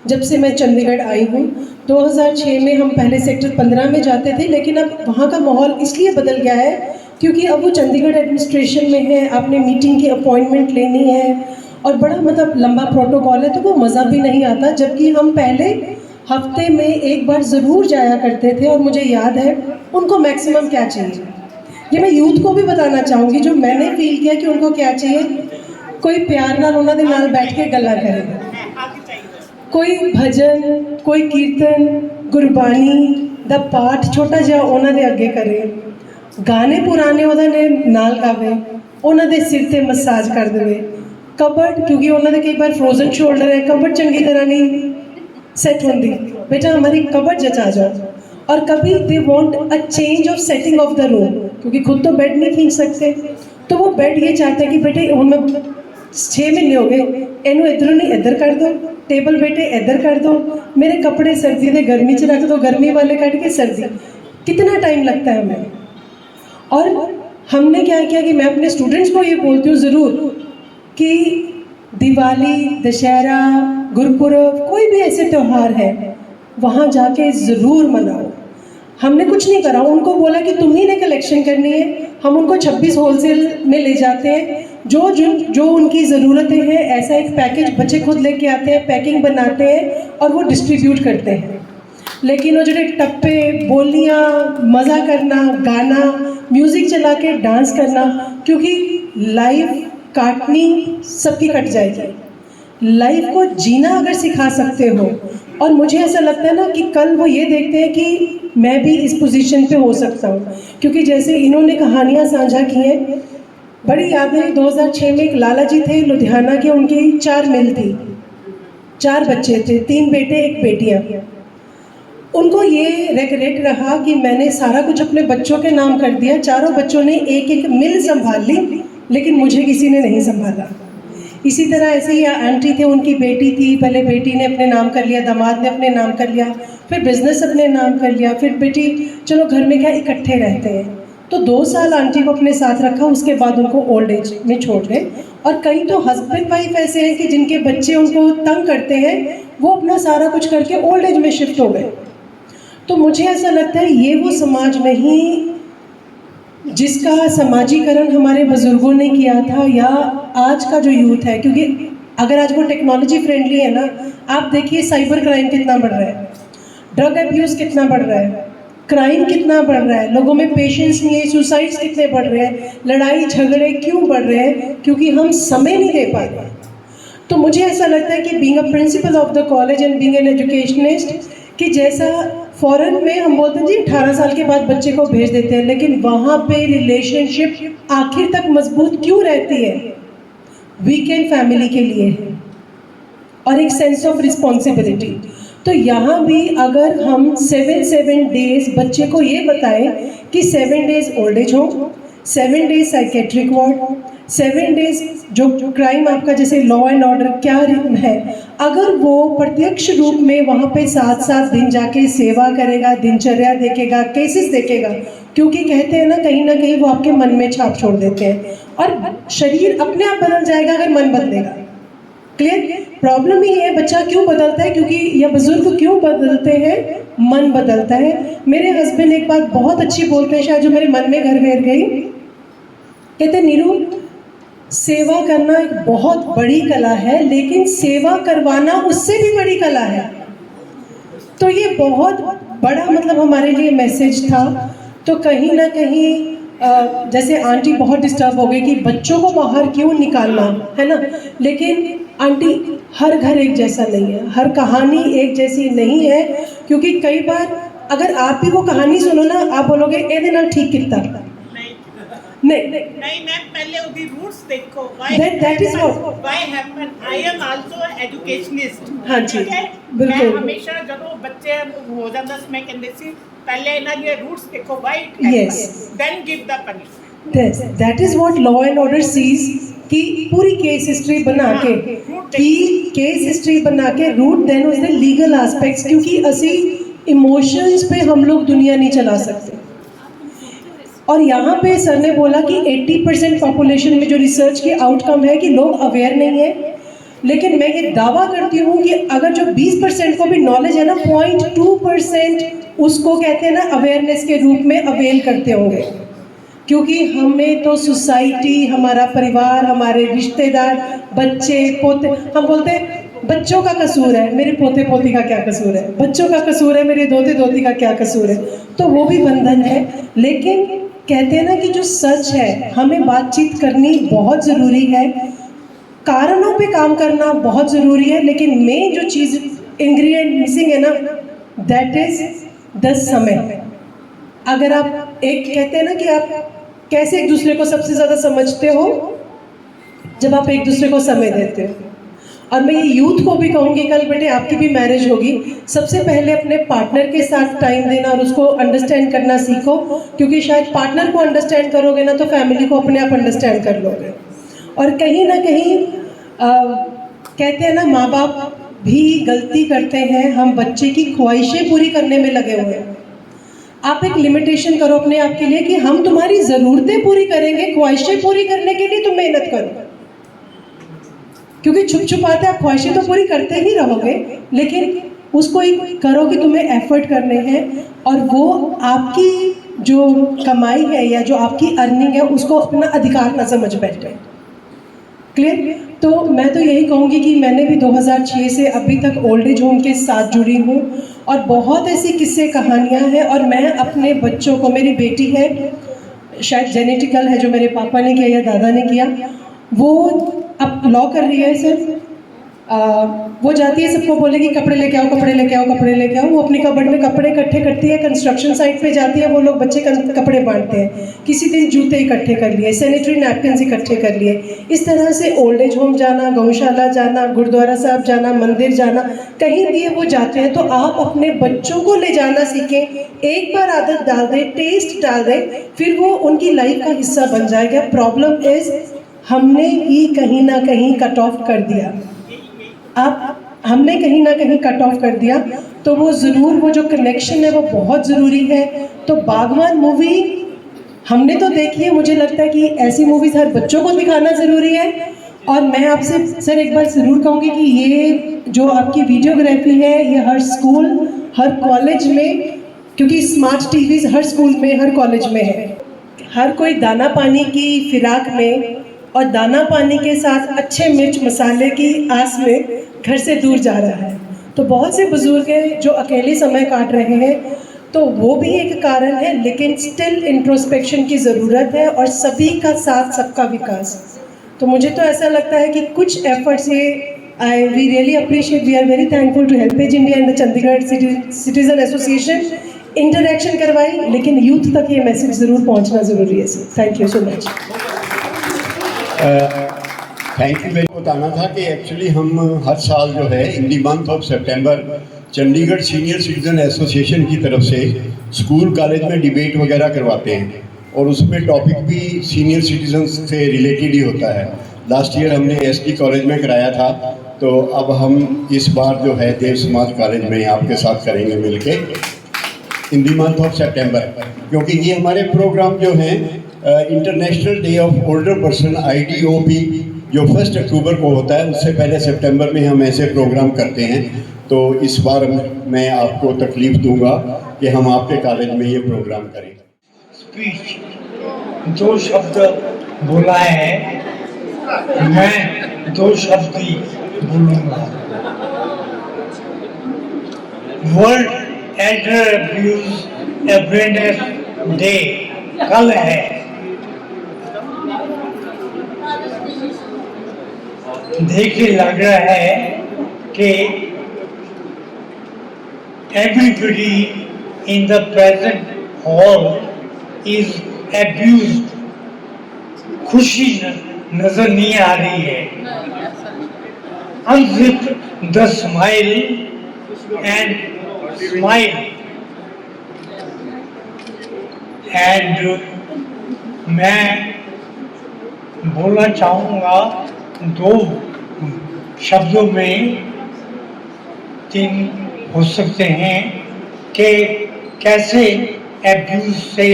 जब से मैं चंडीगढ़ आई हूँ 2006 में हम पहले सेक्टर 15 में जाते थे, लेकिन अब वहाँ का माहौल इसलिए बदल गया है क्योंकि अब वो चंडीगढ़ एडमिनिस्ट्रेशन में है, आपने मीटिंग की अपॉइंटमेंट लेनी है और बड़ा मतलब लंबा प्रोटोकॉल है, तो वो मज़ा भी नहीं आता। जबकि हम पहले हफ्ते में एक बार ज़रूर जाया करते थे और मुझे याद है उनको मैक्सिमम क्या चाहिए, ये मैं यूथ को भी बताना चाहूँगी जो मैंने फील किया कि उनको क्या चाहिए। कोई प्यार नाल उन्होंने नाल बैठ के गल्ला करे, कोई भजन, कोई कीर्तन, गुरबानी दा पाठ छोटा जिहा उन्होंने अगे करे, गाने पुराने उन्होंने नाल गावे, उन्होंने सिर ते मसाज कर देवे, कबड क्योंकि उन्होंने कई बार फ्रोजन शोल्डर है, कबड चंगी तरह नहीं सेट होती, बेटा हमारी कबड जचा जाओ। और कभी they want a change of setting of the room, क्योंकि खुद तो बेड नहीं खींच सकते, तो वो बेड ये चाहते हैं कि बेटे हम 6 महीने हो गए, इनू इधरों नहीं इधर कर दो, टेबल बेटे इधर कर दो, मेरे कपड़े सर्दी दे गर्मी च रख दो, गर्मी वाले कट के सर्दी। कितना टाइम लगता है हमें। और हमने क्या किया कि मैं अपने स्टूडेंट्स को ये बोलती हूँ ज़रूर कि दिवाली, दशहरा, गुरपुरब, कोई भी ऐसे त्यौहार है वहाँ जाके ज़रूर मनाओ। हमने कुछ नहीं करा, उनको बोला कि तुम ही ने कलेक्शन करनी है, हम उनको 26 होलसेल में ले जाते हैं, जो उनकी ज़रूरतें हैं ऐसा एक पैकेज बच्चे खुद लेके आते हैं, पैकिंग बनाते हैं और वो डिस्ट्रीब्यूट करते हैं। लेकिन वो जो टप्पे, बोलियाँ, मज़ा करना, गाना, म्यूज़िक चला के डांस करना, क्योंकि लाइफ काटनी सबकी कट जाएगी। लाइफ को जीना अगर सिखा सकते हो, और मुझे ऐसा लगता है ना कि कल वो ये देखते हैं कि मैं भी इस पोजीशन पे हो सकता हूँ, क्योंकि जैसे इन्होंने कहानियाँ साझा की हैं, बड़ी याद है 2006 में एक लाला जी थे लुधियाना के, उनकी 4 मिल थी, 4 बच्चे थे, 3 बेटे 1 बेटियाँ। उनको ये रिग्रेट रहा कि मैंने सारा कुछ अपने बच्चों के नाम कर दिया, चारों बच्चों ने एक एक मिल संभाल ली, लेकिन मुझे किसी ने नहीं संभाला। इसी तरह ऐसे ही आंटी थे, उनकी बेटी थी, पहले बेटी ने अपने नाम कर लिया, दामाद ने अपने नाम कर लिया, फिर बिजनेस अपने नाम कर लिया, फिर बेटी चलो घर में क्या इकट्ठे रहते हैं, तो 2 साल आंटी को अपने साथ रखा, उसके बाद उनको ओल्ड एज में छोड़ गए। और कई तो हस्बैंड वाइफ ऐसे हैं कि जिनके बच्चे उनको तंग करते हैं, वो अपना सारा कुछ करके ओल्ड एज में शिफ्ट हो गए। तो मुझे ऐसा लगता है ये वो समाज नहीं जिसका समाजीकरण हमारे बुजुर्गों ने किया था, या आज का जो यूथ है। क्योंकि अगर आज वो टेक्नोलॉजी फ्रेंडली है ना, आप देखिए साइबर क्राइम कितना बढ़ रहा है, ड्रग अब्यूज़ कितना बढ़ रहा है, क्राइम कितना बढ़ रहा है, लोगों में पेशेंस नहीं है, सुसाइड्स कितने बढ़ रहे हैं, लड़ाई झगड़े क्यों बढ़ रहे हैं? क्योंकि हम समय नहीं दे पा रहे हैं। तो मुझे ऐसा लगता है कि being a principle of the college and being an educationist, कि जैसा फॉरेन में हम बोलते हैं जी 18 साल के बाद बच्चे को भेज देते हैं, लेकिन वहाँ पे रिलेशनशिप आखिर तक मजबूत क्यों रहती है? वीकेंड फैमिली के लिए है और एक सेंस ऑफ रिस्पॉन्सिबिलिटी। तो यहाँ भी अगर हम 7 डेज बच्चे को ये बताएं कि 7 डेज ओल्ड एज हो, 7 डेज साइकेट्रिक वार्ड, 7 डेज जो क्राइम आपका जैसे लॉ एंड ऑर्डर क्या है, अगर वो प्रत्यक्ष रूप में वहाँ पे 7 दिन जाके सेवा करेगा, दिनचर्या देखेगा, केसेस देखेगा, क्योंकि कहते हैं ना कहीं वो आपके मन में छाप छोड़ देते हैं। और शरीर अपने आप बदल जाएगा अगर मन बदलेगा। क्लियर? प्रॉब्लम ही है बच्चा क्यों बदलता है, क्योंकि या बुजुर्ग क्यों बदलते हैं? मन बदलता है। मेरे हस्बैंड एक बात बहुत अच्छी बोलते हैं, शायद जो मेरे मन में घर बैठ गई। कहते नीरू, सेवा करना एक बहुत बड़ी कला है, लेकिन सेवा करवाना उससे भी बड़ी कला है। तो ये बहुत बड़ा मतलब हमारे लिए मैसेज था। तो कहीं ना कहीं जैसे आंटी बहुत डिस्टर्ब हो गई कि बच्चों को बाहर क्यों निकालना है ना, लेकिन आंटी हर घर एक जैसा नहीं है, हर कहानी एक जैसी नहीं है। क्योंकि कई बार अगर आप भी वो कहानी सुनो ना, आप बोलोगे ए नाल ठीक किता नहीं मैम, पहले उदी रूट्स देखो। that is what Why happen? I am also educationist। हाँ जी, मैं बिल्कुल। हमेशा ਜਦੋਂ ਬੱਚੇ ਹੋ ਜਾਂਦਾ ਸੀ ਮੈਂ ਕਹਿੰਦੀ ਸੀ ਪਹਿਲੇ ਇਹਨਾਂ ਦੇ ਰੂट्स देखो, why it Yes। happens, then give the punishment। Yes, that is what law and order sees कि पूरी केस हिस्ट्री बना के रूट देन उसके लीगल एस्पेक्ट्स, क्योंकि असी इमोशंस पे हम लोग दुनिया नहीं चला सकते। और यहाँ पे सर ने बोला कि 80% पॉपुलेशन में जो रिसर्च की आउटकम है कि लोग अवेयर नहीं है, लेकिन मैं ये दावा करती हूँ कि अगर जो 20% को भी नॉलेज है ना, 0.2% उसको कहते हैं ना अवेयरनेस के रूप में अवेल करते होंगे। क्योंकि हमें तो सोसाइटी, हमारा परिवार, हमारे रिश्तेदार, बच्चे पोते, हम बोलते हैं बच्चों का कसूर है, मेरे पोते पोती का क्या कसूर है, बच्चों का कसूर है, मेरे दोते दोती का क्या कसूर है। तो वो भी बंधन है। लेकिन कहते हैं ना कि जो सच है, हमें बातचीत करनी बहुत ज़रूरी है, कारणों पे काम करना बहुत ज़रूरी है, लेकिन मेन जो चीज़ इंग्रेडिएंट मिसिंग है ना, दैट इज़ द समय। अगर आप एक कहते हैं ना कि आप कैसे एक दूसरे को सबसे ज़्यादा समझते हो, जब आप एक दूसरे को समय देते हो। और मैं ये यूथ को भी कहूँगी, कल बेटे आपकी भी मैरिज होगी, सबसे पहले अपने पार्टनर के साथ टाइम देना और उसको अंडरस्टैंड करना सीखो, क्योंकि शायद पार्टनर को अंडरस्टैंड करोगे ना तो फैमिली को अपने आप अंडरस्टैंड कर लोगे। और कहीं ना कहीं कहते हैं ना, माँ बाप भी गलती करते हैं, हम बच्चे की ख्वाहिशें पूरी करने में लगे हुए हैं। आप एक लिमिटेशन करो अपने आप के लिए कि हम तुम्हारी ज़रूरतें पूरी करेंगे, ख्वाहिशें पूरी करने के लिए तुम मेहनत करो। क्योंकि छुप छुपाते आप ख्वाहिशें तो पूरी करते ही रहोगे, लेकिन उसको एक करो कि तुम्हें एफर्ट करने हैं, और वो आपकी जो कमाई है या जो आपकी अर्निंग है उसको अपना अधिकार ना समझ बैठे। क्लियर? तो मैं तो यही कहूँगी कि मैंने भी 2006 से अभी तक ओल्ड एज होम के साथ जुड़ी हूँ, और बहुत ऐसी किस्से कहानियाँ हैं। और मैं अपने बच्चों को, मेरी बेटी है, शायद जेनेटिकल है, जो मेरे पापा ने किया या दादा ने किया, वो अब लॉ कर रही है सर। वो जाती है, सबको बोलेगी कपड़े लेके आओ, कपड़े लेके आओ, कपड़े लेके आओ। वो अपनी कबर्ड में कपड़े इकट्ठे करती है, कंस्ट्रक्शन साइट पे जाती है, वो लोग बच्चे कपड़े बांटते हैं। किसी दिन जूते इकट्ठे कर लिए, सैनिटरी नैपकिन्स इकट्ठे कर लिए। इस तरह से ओल्ड एज होम जाना, गौशाला जाना, गुरुद्वारा साहब जाना, मंदिर जाना, कहीं भी वो जाते हैं। तो आप अपने बच्चों को ले जाना सीखें, एक बार आदत डाल दें, टेस्ट डाल दें, फिर वो उनकी लाइफ का हिस्सा बन जाएगा। प्रॉब्लम इज हमने ही कहीं ना कहीं कट ऑफ कर दिया। हमने कहीं ना कहीं कट ऑफ कर दिया, तो वो ज़रूर वो जो कनेक्शन है वो बहुत ज़रूरी है। तो बागवान मूवी हमने तो देखी है, मुझे लगता है कि ऐसी मूवीज़ हर बच्चों को दिखाना ज़रूरी है। और मैं आपसे सर एक बार ज़रूर कहूँगी कि ये जो आपकी वीडियोग्राफी है ये हर स्कूल, हर कॉलेज में, क्योंकि स्मार्ट टीवीज़ हर स्कूल में, हर कॉलेज में है। हर कोई दाना पानी की फिराक में और दाना पानी के साथ अच्छे मिर्च मसाले की आस में घर से दूर जा रहा है। तो बहुत से बुजुर्ग हैं जो अकेले समय काट रहे हैं, तो वो भी एक कारण है, लेकिन स्टिल इंट्रोस्पेक्शन की ज़रूरत है और सभी का साथ सबका विकास। तो मुझे तो ऐसा लगता है कि कुछ एफर्ट्स ये we really appreciate, we are very thankful to HelpAge India and the Chandigarh citizen association. Interaction करवाई, लेकिन यूथ तक ये मैसेज ज़रूर पहुंचना ज़रूरी है sir. Thank you so much. Thank you. मैं बताना था कि एक्चुअली हम हर साल जो है in the month of September Chandigarh senior citizen association की तरफ से स्कूल कॉलेज में डिबेट वगैरह करवाते हैं और उसमें टॉपिक भी सीनियर सिटीजन से रिलेटेड ही होता है। लास्ट ईयर हमने एसटी कॉलेज में कराया था, तो अब हम इस बार जो है देव समाज कॉलेज में आपके साथ करेंगे मिलके इन द मंथ ऑफ सितंबर, क्योंकि ये हमारे प्रोग्राम जो हैं international day of older person IDOP जो 1 अक्टूबर को होता है, उससे पहले सितंबर में हम ऐसे प्रोग्राम करते हैं। तो इस बार मैं आपको तकलीफ दूंगा कि हम आपके कॉलेज में ये प्रोग्राम करें। स्पीच 2 शब्द बोला है, मैं 2 शब्द ही बोलूँगा। World Elder abuse awareness day कल है। देख के लग रहा है कि everybody in the present hall is abused. खुशी नजर नहीं आ रही है। Unzip the smile and smile. And मैं बोलना चाहूँगा 2 शब्दों में, 3 हो सकते हैं, कि कैसे एब्यूज से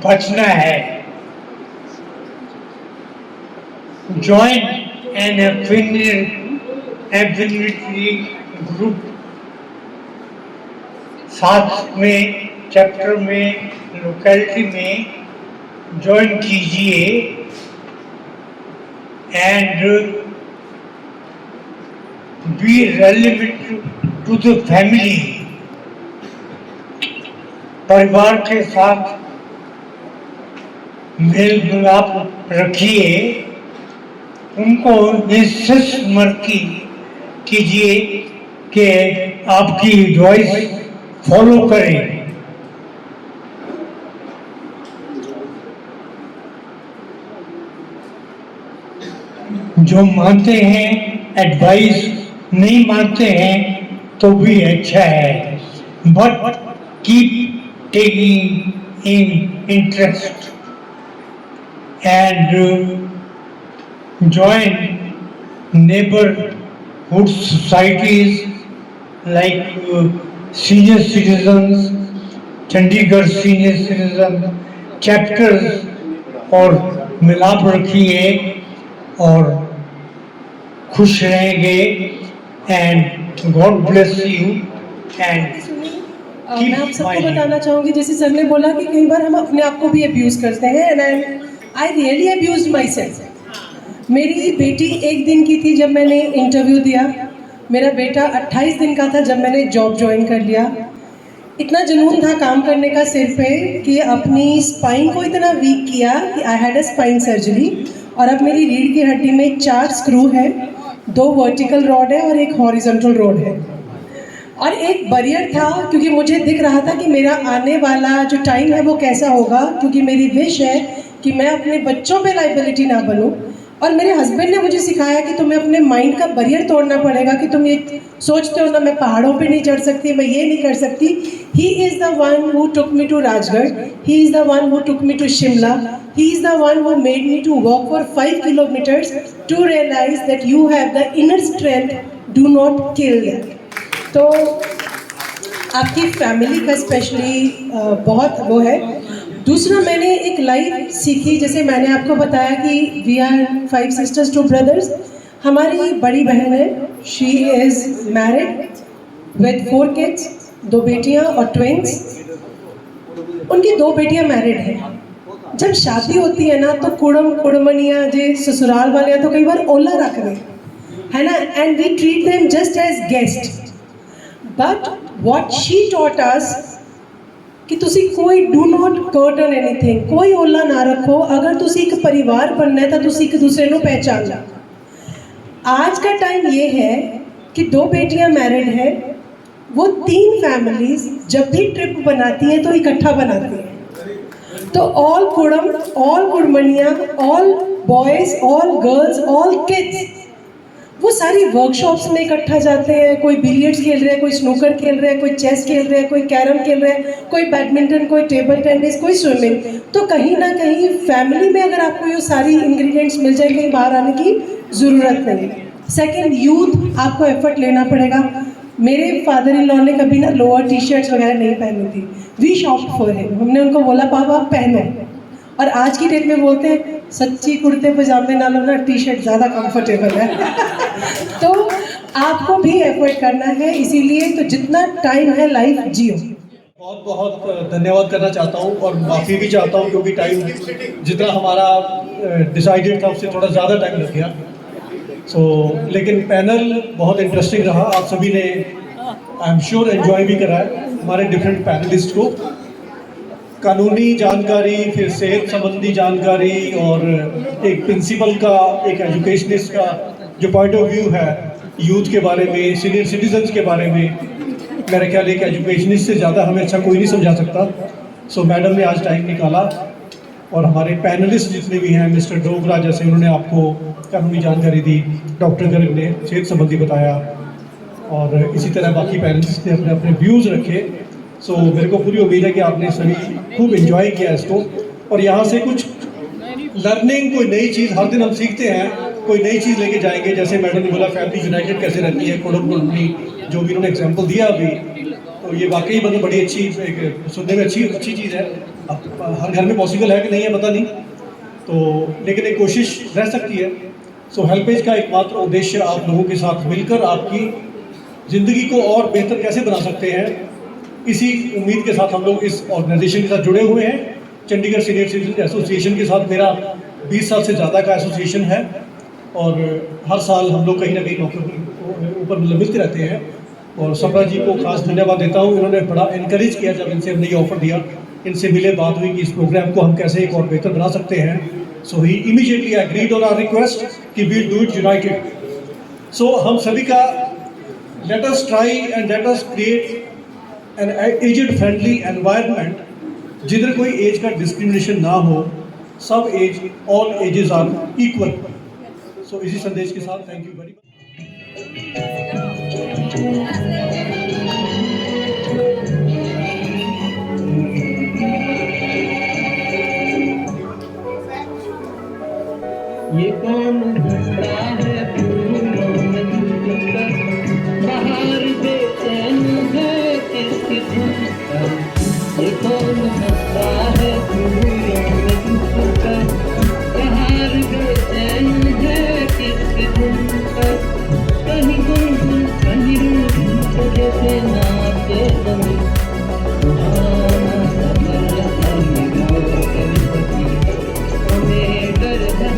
बचना है। जॉइन एन एफिनिटी ग्रुप, साथ में चैप्टर में लोकेलिटी में ज्वाइन कीजिए and be relevant to the family. परिवार के साथ मेल मिलाप रखिए, उनको इस स्मृति कीजिए कि आपकी एडवाइस फॉलो करें। जो मानते हैं एडवाइस, नहीं मानते हैं तो भी अच्छा है, but keep taking in interest and join neighborhood societies like senior citizens, Chandigarh senior citizen chapters, और मिलाप रखिए और खुश रहेंगे and God bless you and मैं आप सबको बताना चाहूँगी, जैसे सर ने बोला कि कई बार हम अपने आप को भी अब्यूज़ करते हैं, and I really abused my self. मेरी बेटी 1 दिन की थी जब मैंने इंटरव्यू दिया, मेरा बेटा 28 दिन का था जब मैंने जॉब ज्वाइन कर लिया। इतना जुनून था काम करने का सिर पे कि अपनी स्पाइन को इतना वीक किया कि I had a spine surgery, और अब मेरी रीढ़ की हड्डी में 4 स्क्रू हैं, 2 वर्टिकल रॉड है और 1 हॉरिजॉन्टल रॉड है, और एक बैरियर था क्योंकि मुझे दिख रहा था कि मेरा आने वाला जो टाइम है वो कैसा होगा, क्योंकि मेरी विश है कि मैं अपने बच्चों पे लाइबिलिटी ना बनूं। और मेरे हस्बैंड ने मुझे सिखाया कि तुम्हें अपने माइंड का बैरियर तोड़ना पड़ेगा, कि तुम ये सोचते हो ना मैं पहाड़ों पे नहीं चढ़ सकती, मैं ये नहीं कर सकती। He is the one who took me to Rajgarh, he is the one who took me to Shimla, he is the one who made me to walk for 5 kilometres to realise that you have the inner strength, do not kill that. तो आपकी family का specially बहुत वो है, दूसरा मैंने एक life सीखी, जैसे मैंने आपको बताया कि वी आर 5 sisters 2 brothers। हमारी बड़ी बहन है, she is married with 4 kids, 2 बेटियां और ट्विंस। उनकी 2 बेटियां मैरिड हैं। जब शादी होती है ना तो कुड़म कुड़मनिया जे ससुराल वाले हैं तो कई बार ओला रख दे है ना, and we treat them just as guest. But what she taught us कि तुसी कोई डू नॉट कर्टन एनीथिंग, कोई ओला ना रखो। अगर तुसी एक परिवार बनना है तो तुसी एक दूसरे को पहचान लो। आज का टाइम ये है कि 2 बेटियां मैरिड है, वो 3 फैमिलीज जब भी ट्रिप बनाती हैं तो इकट्ठा बनाती हैं। तो ऑल कुड़म, ऑल कुड़मनिया, all boys, all girls, all kids वो सारी वर्कशॉप्स में इकट्ठा जाते हैं। कोई बिलियर्ड्स खेल रहे हैं, कोई स्नूकर खेल रहे हैं, कोई चेस खेल रहे हैं, कोई कैरम खेल रहे हैं, कोई बैडमिंटन, कोई टेबल टेनिस, कोई स्विमिंग। तो कहीं ना कहीं फैमिली में अगर आपको ये सारी इंग्रेडिएंट्स मिल जाए, कहीं बाहर आने की ज़रूरत नहीं। सेकेंड, यूथ आपको एफर्ट लेना पड़ेगा। मेरे फादर इन लॉ ने कभी ना लोअर टी शर्ट्स वगैरह नहीं पहनी थी। वी शॉप्ड फॉर हिम, हमने उनको बोला पापा आप पहनो, और आज की डेट में बोलते हैं सच्ची कुर्ते पजामे नालों ना टी शर्ट ज़्यादा कंफर्टेबल है। तो आपको भी एफर्ट करना है, इसीलिए तो जितना टाइम है लाइफ जियो। बहुत बहुत धन्यवाद करना चाहता हूँ और माफ़ी भी चाहता हूँ क्योंकि टाइम जितना हमारा डिसाइडेड था उससे थोड़ा ज़्यादा टाइम लग गया। लेकिन पैनल बहुत इंटरेस्टिंग रहा। आप सभी ने आई एम श्योर एंजॉय भी करा है। हमारे डिफरेंट पैनलिस्ट को कानूनी जानकारी, फिर सेहत संबंधी जानकारी, और एक प्रिंसिपल का, एक एजुकेशनिस्ट का जो पॉइंट ऑफ व्यू है यूथ के बारे में, सीनियर सिटीजन्स के बारे में, मेरा ख्याल एक एजुकेशनिस्ट से ज़्यादा हमें अच्छा कोई नहीं समझा सकता। मैडम ने आज टाइम निकाला, और हमारे पैनलिस्ट जितने भी हैं, मिस्टर डोगरा जैसे उन्होंने आपको कानूनी जानकारी दी, डॉक्टर गर्ग ने सेहत संबंधी बताया, और इसी तरह बाकी पैनलिस्ट ने अपने अपने व्यूज़ रखे। मेरे को पूरी उम्मीद है कि आपने सभी खूब एंजॉय किया इसको, और यहाँ से कुछ लर्निंग, कोई नई चीज़ हर दिन हम सीखते हैं, कोई नई चीज़ लेके जाएंगे। जैसे मैडम ने बोला फैमिली यूनाइटेड कैसे रहती है, कुड़म कुड़मनी, जो भी उन्होंने एग्जाम्पल दिया अभी, तो ये वाकई मतलब बड़ी अच्छी, सुनने में अच्छी चीज़ है। अब हर घर में पॉसिबल है कि नहीं है पता नहीं, तो लेकिन एक कोशिश रह सकती है। हेल्पेज का एकमात्र उद्देश्य आप लोगों के साथ मिलकर आपकी ज़िंदगी को और बेहतर कैसे बना सकते हैं, इसी उम्मीद के साथ हम लोग इस ऑर्गेनाइजेशन के साथ जुड़े हुए हैं। चंडीगढ़ सीनियर सिटीजन एसोसिएशन के साथ मेरा 20 साल से ज़्यादा का एसोसिएशन है, और हर साल हम लोग कहीं ना कहीं मौके के ऊपर मिलते रहते हैं। और सपना जी को खास धन्यवाद देता हूँ, इन्होंने बड़ा इनकरेज किया जब इनसे हमने ये ऑफ़र दिया, इनसे मिले, बात हुई कि इस प्रोग्राम को हम कैसे एक और बेहतर बना सकते हैं। So he immediately agreed on our request कि वी डू इट यूनाइटेड। हम सभी का let us try and let us create an aged friendly environment जिधर कोई एज का डिस्क्रिमिनेशन ना हो, सब age, all ages are equal. इसी संदेश के साथ थैंक यू वेरी मच। ये कौन ढूंढता है फूलों में ढूंढकर, बाहर बेचैन है किसकी ढूंढता। ये कौन हंसता है फूलों में ढूंढकर, बाहर बेचैन है किसकी ढूंढकर। कहीं गुनगुन कहीं रुनझुन जैसे नाचे जमीन, सुहाना सफर हमें कर सकी, हमें डर है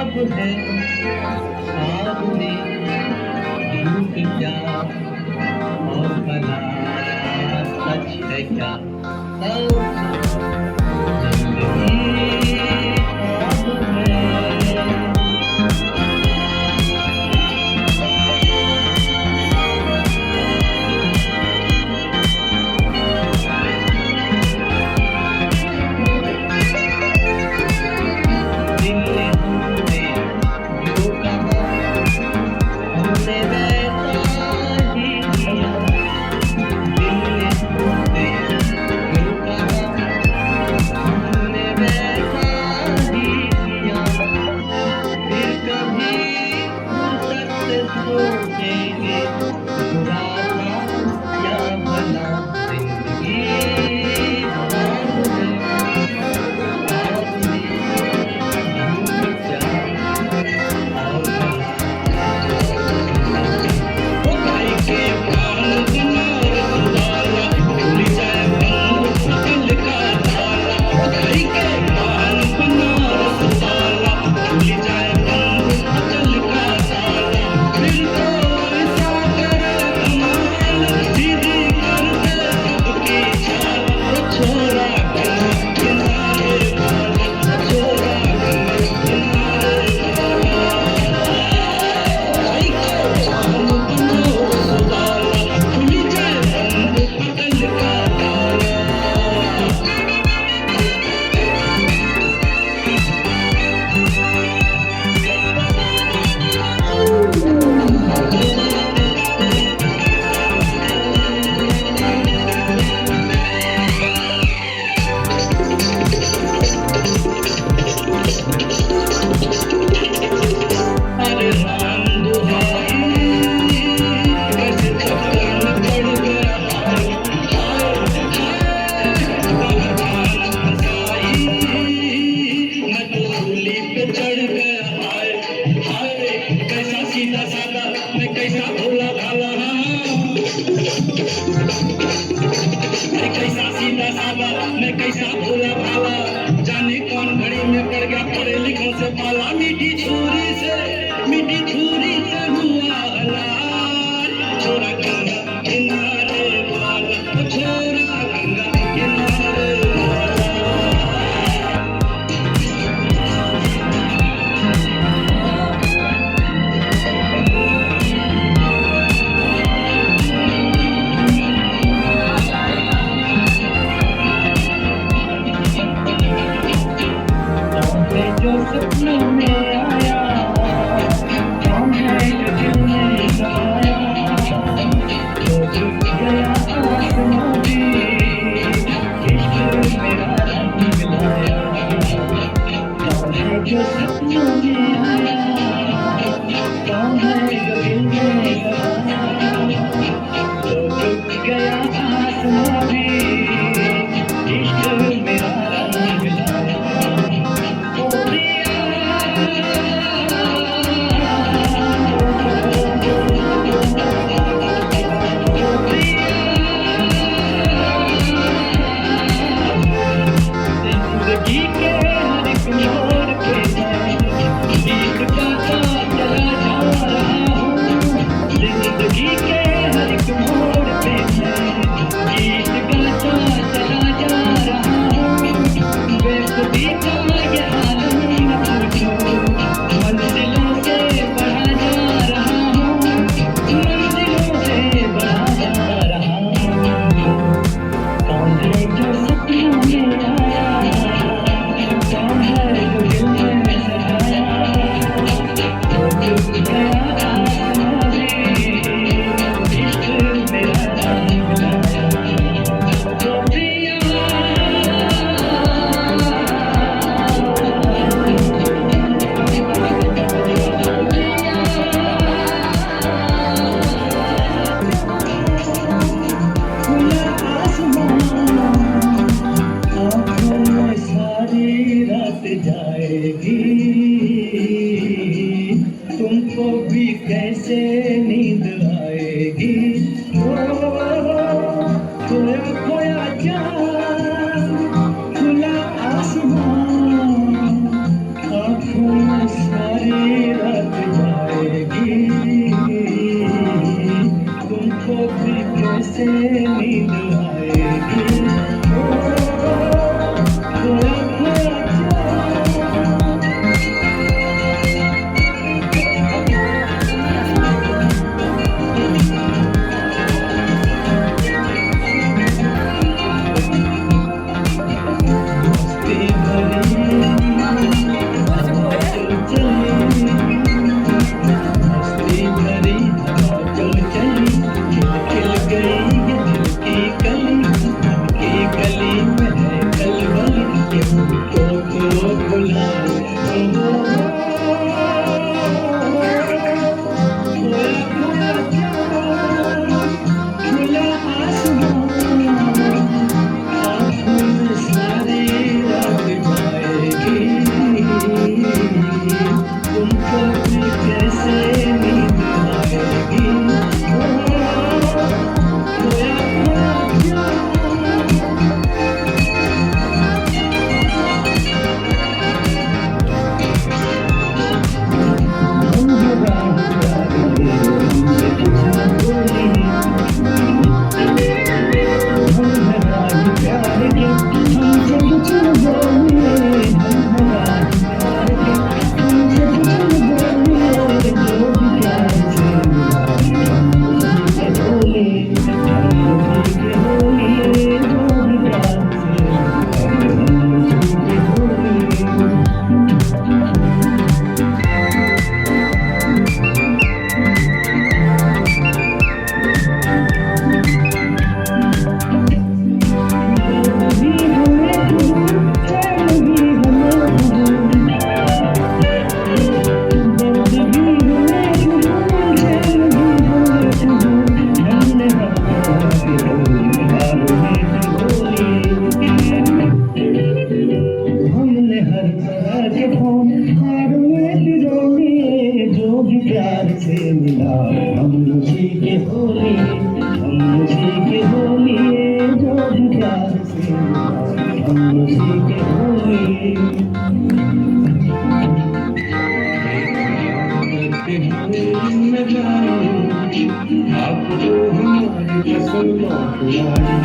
ख्वाब है, ख्वाब में झूठ क्या और भला सच है क्या? जिंदगी ख्वाब है। खुला आसमान आँखों में सारे तुमको फिर कैसे नींद आएगी हमने हर तरह के फोन हार में पिरोने जो भी प्यार से मिला हम उसी के होली हम उसी के होली जो भी प्यार से मिला हम उसी के होली आपको हमारी कसम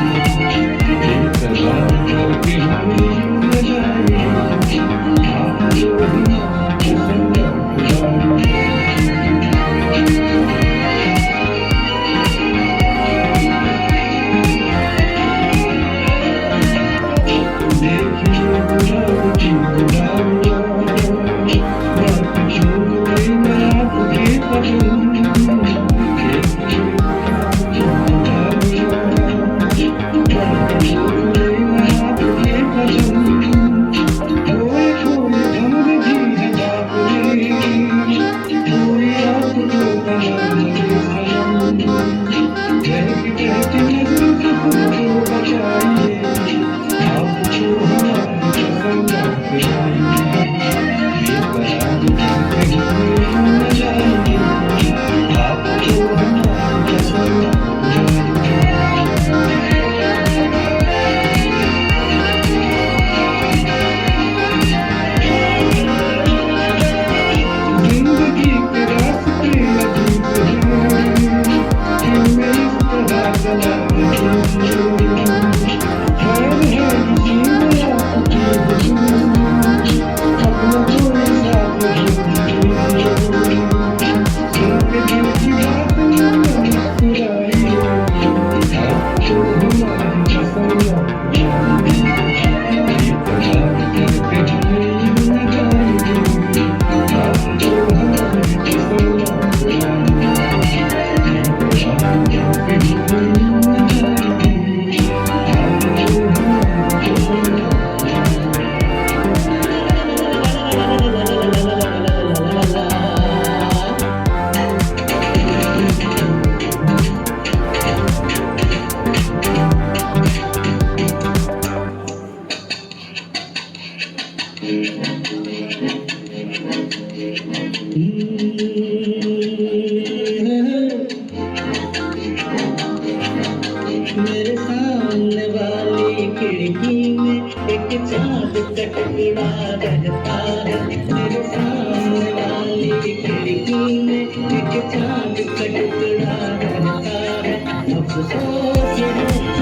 मेरे सामने वाली खिड़की में एक चाँद का टुकड़ा रहता है मेरे सामने वाली खिड़की में एक चाँद का टुकड़ा रहता है अफसोस है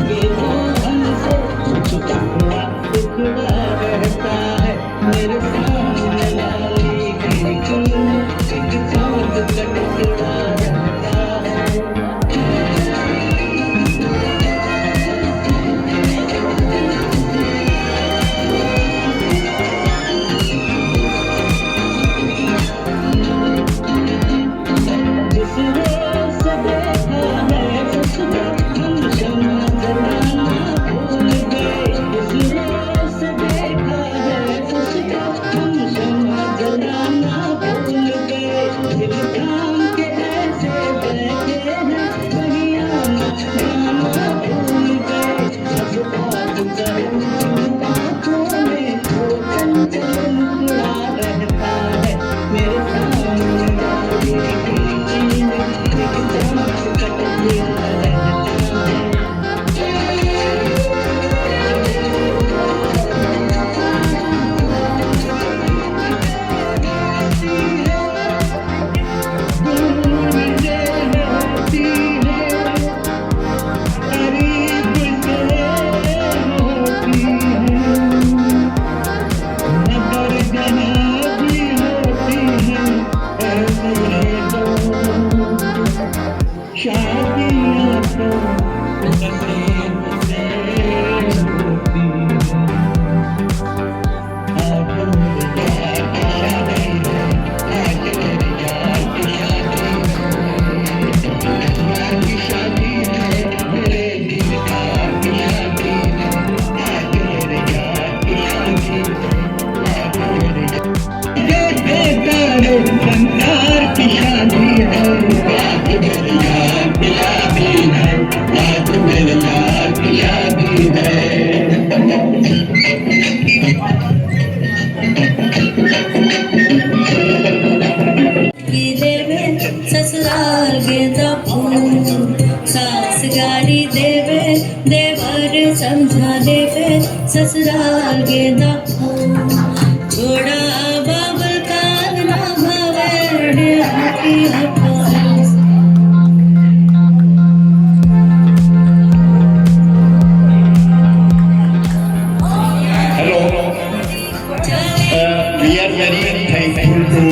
कि वो हमसे छुपा हुआ टुकड़ा रहता है मेरे सामने वाली खिड़की में एक चाँद का टुकड़ा रहता है जिस रोज से देखा है उसको हम ससुराल गेंदा फूल सास गाली देवे देवर समझा देवे ससुराल गेंदा फूल छोड़ा बाबल कान ना भावे हाथी हटो We are very thankful to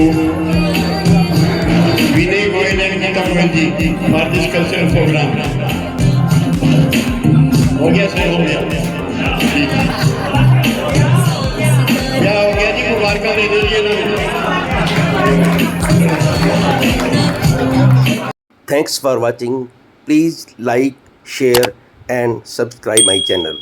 Vinay Goyal and Geeta Goyal ji for this cultural program. हो गया सर, हो गया क्या हो गया जी, मुबारक दे दीजिए ना। Thanks for watching. Please like, share and subscribe my channel.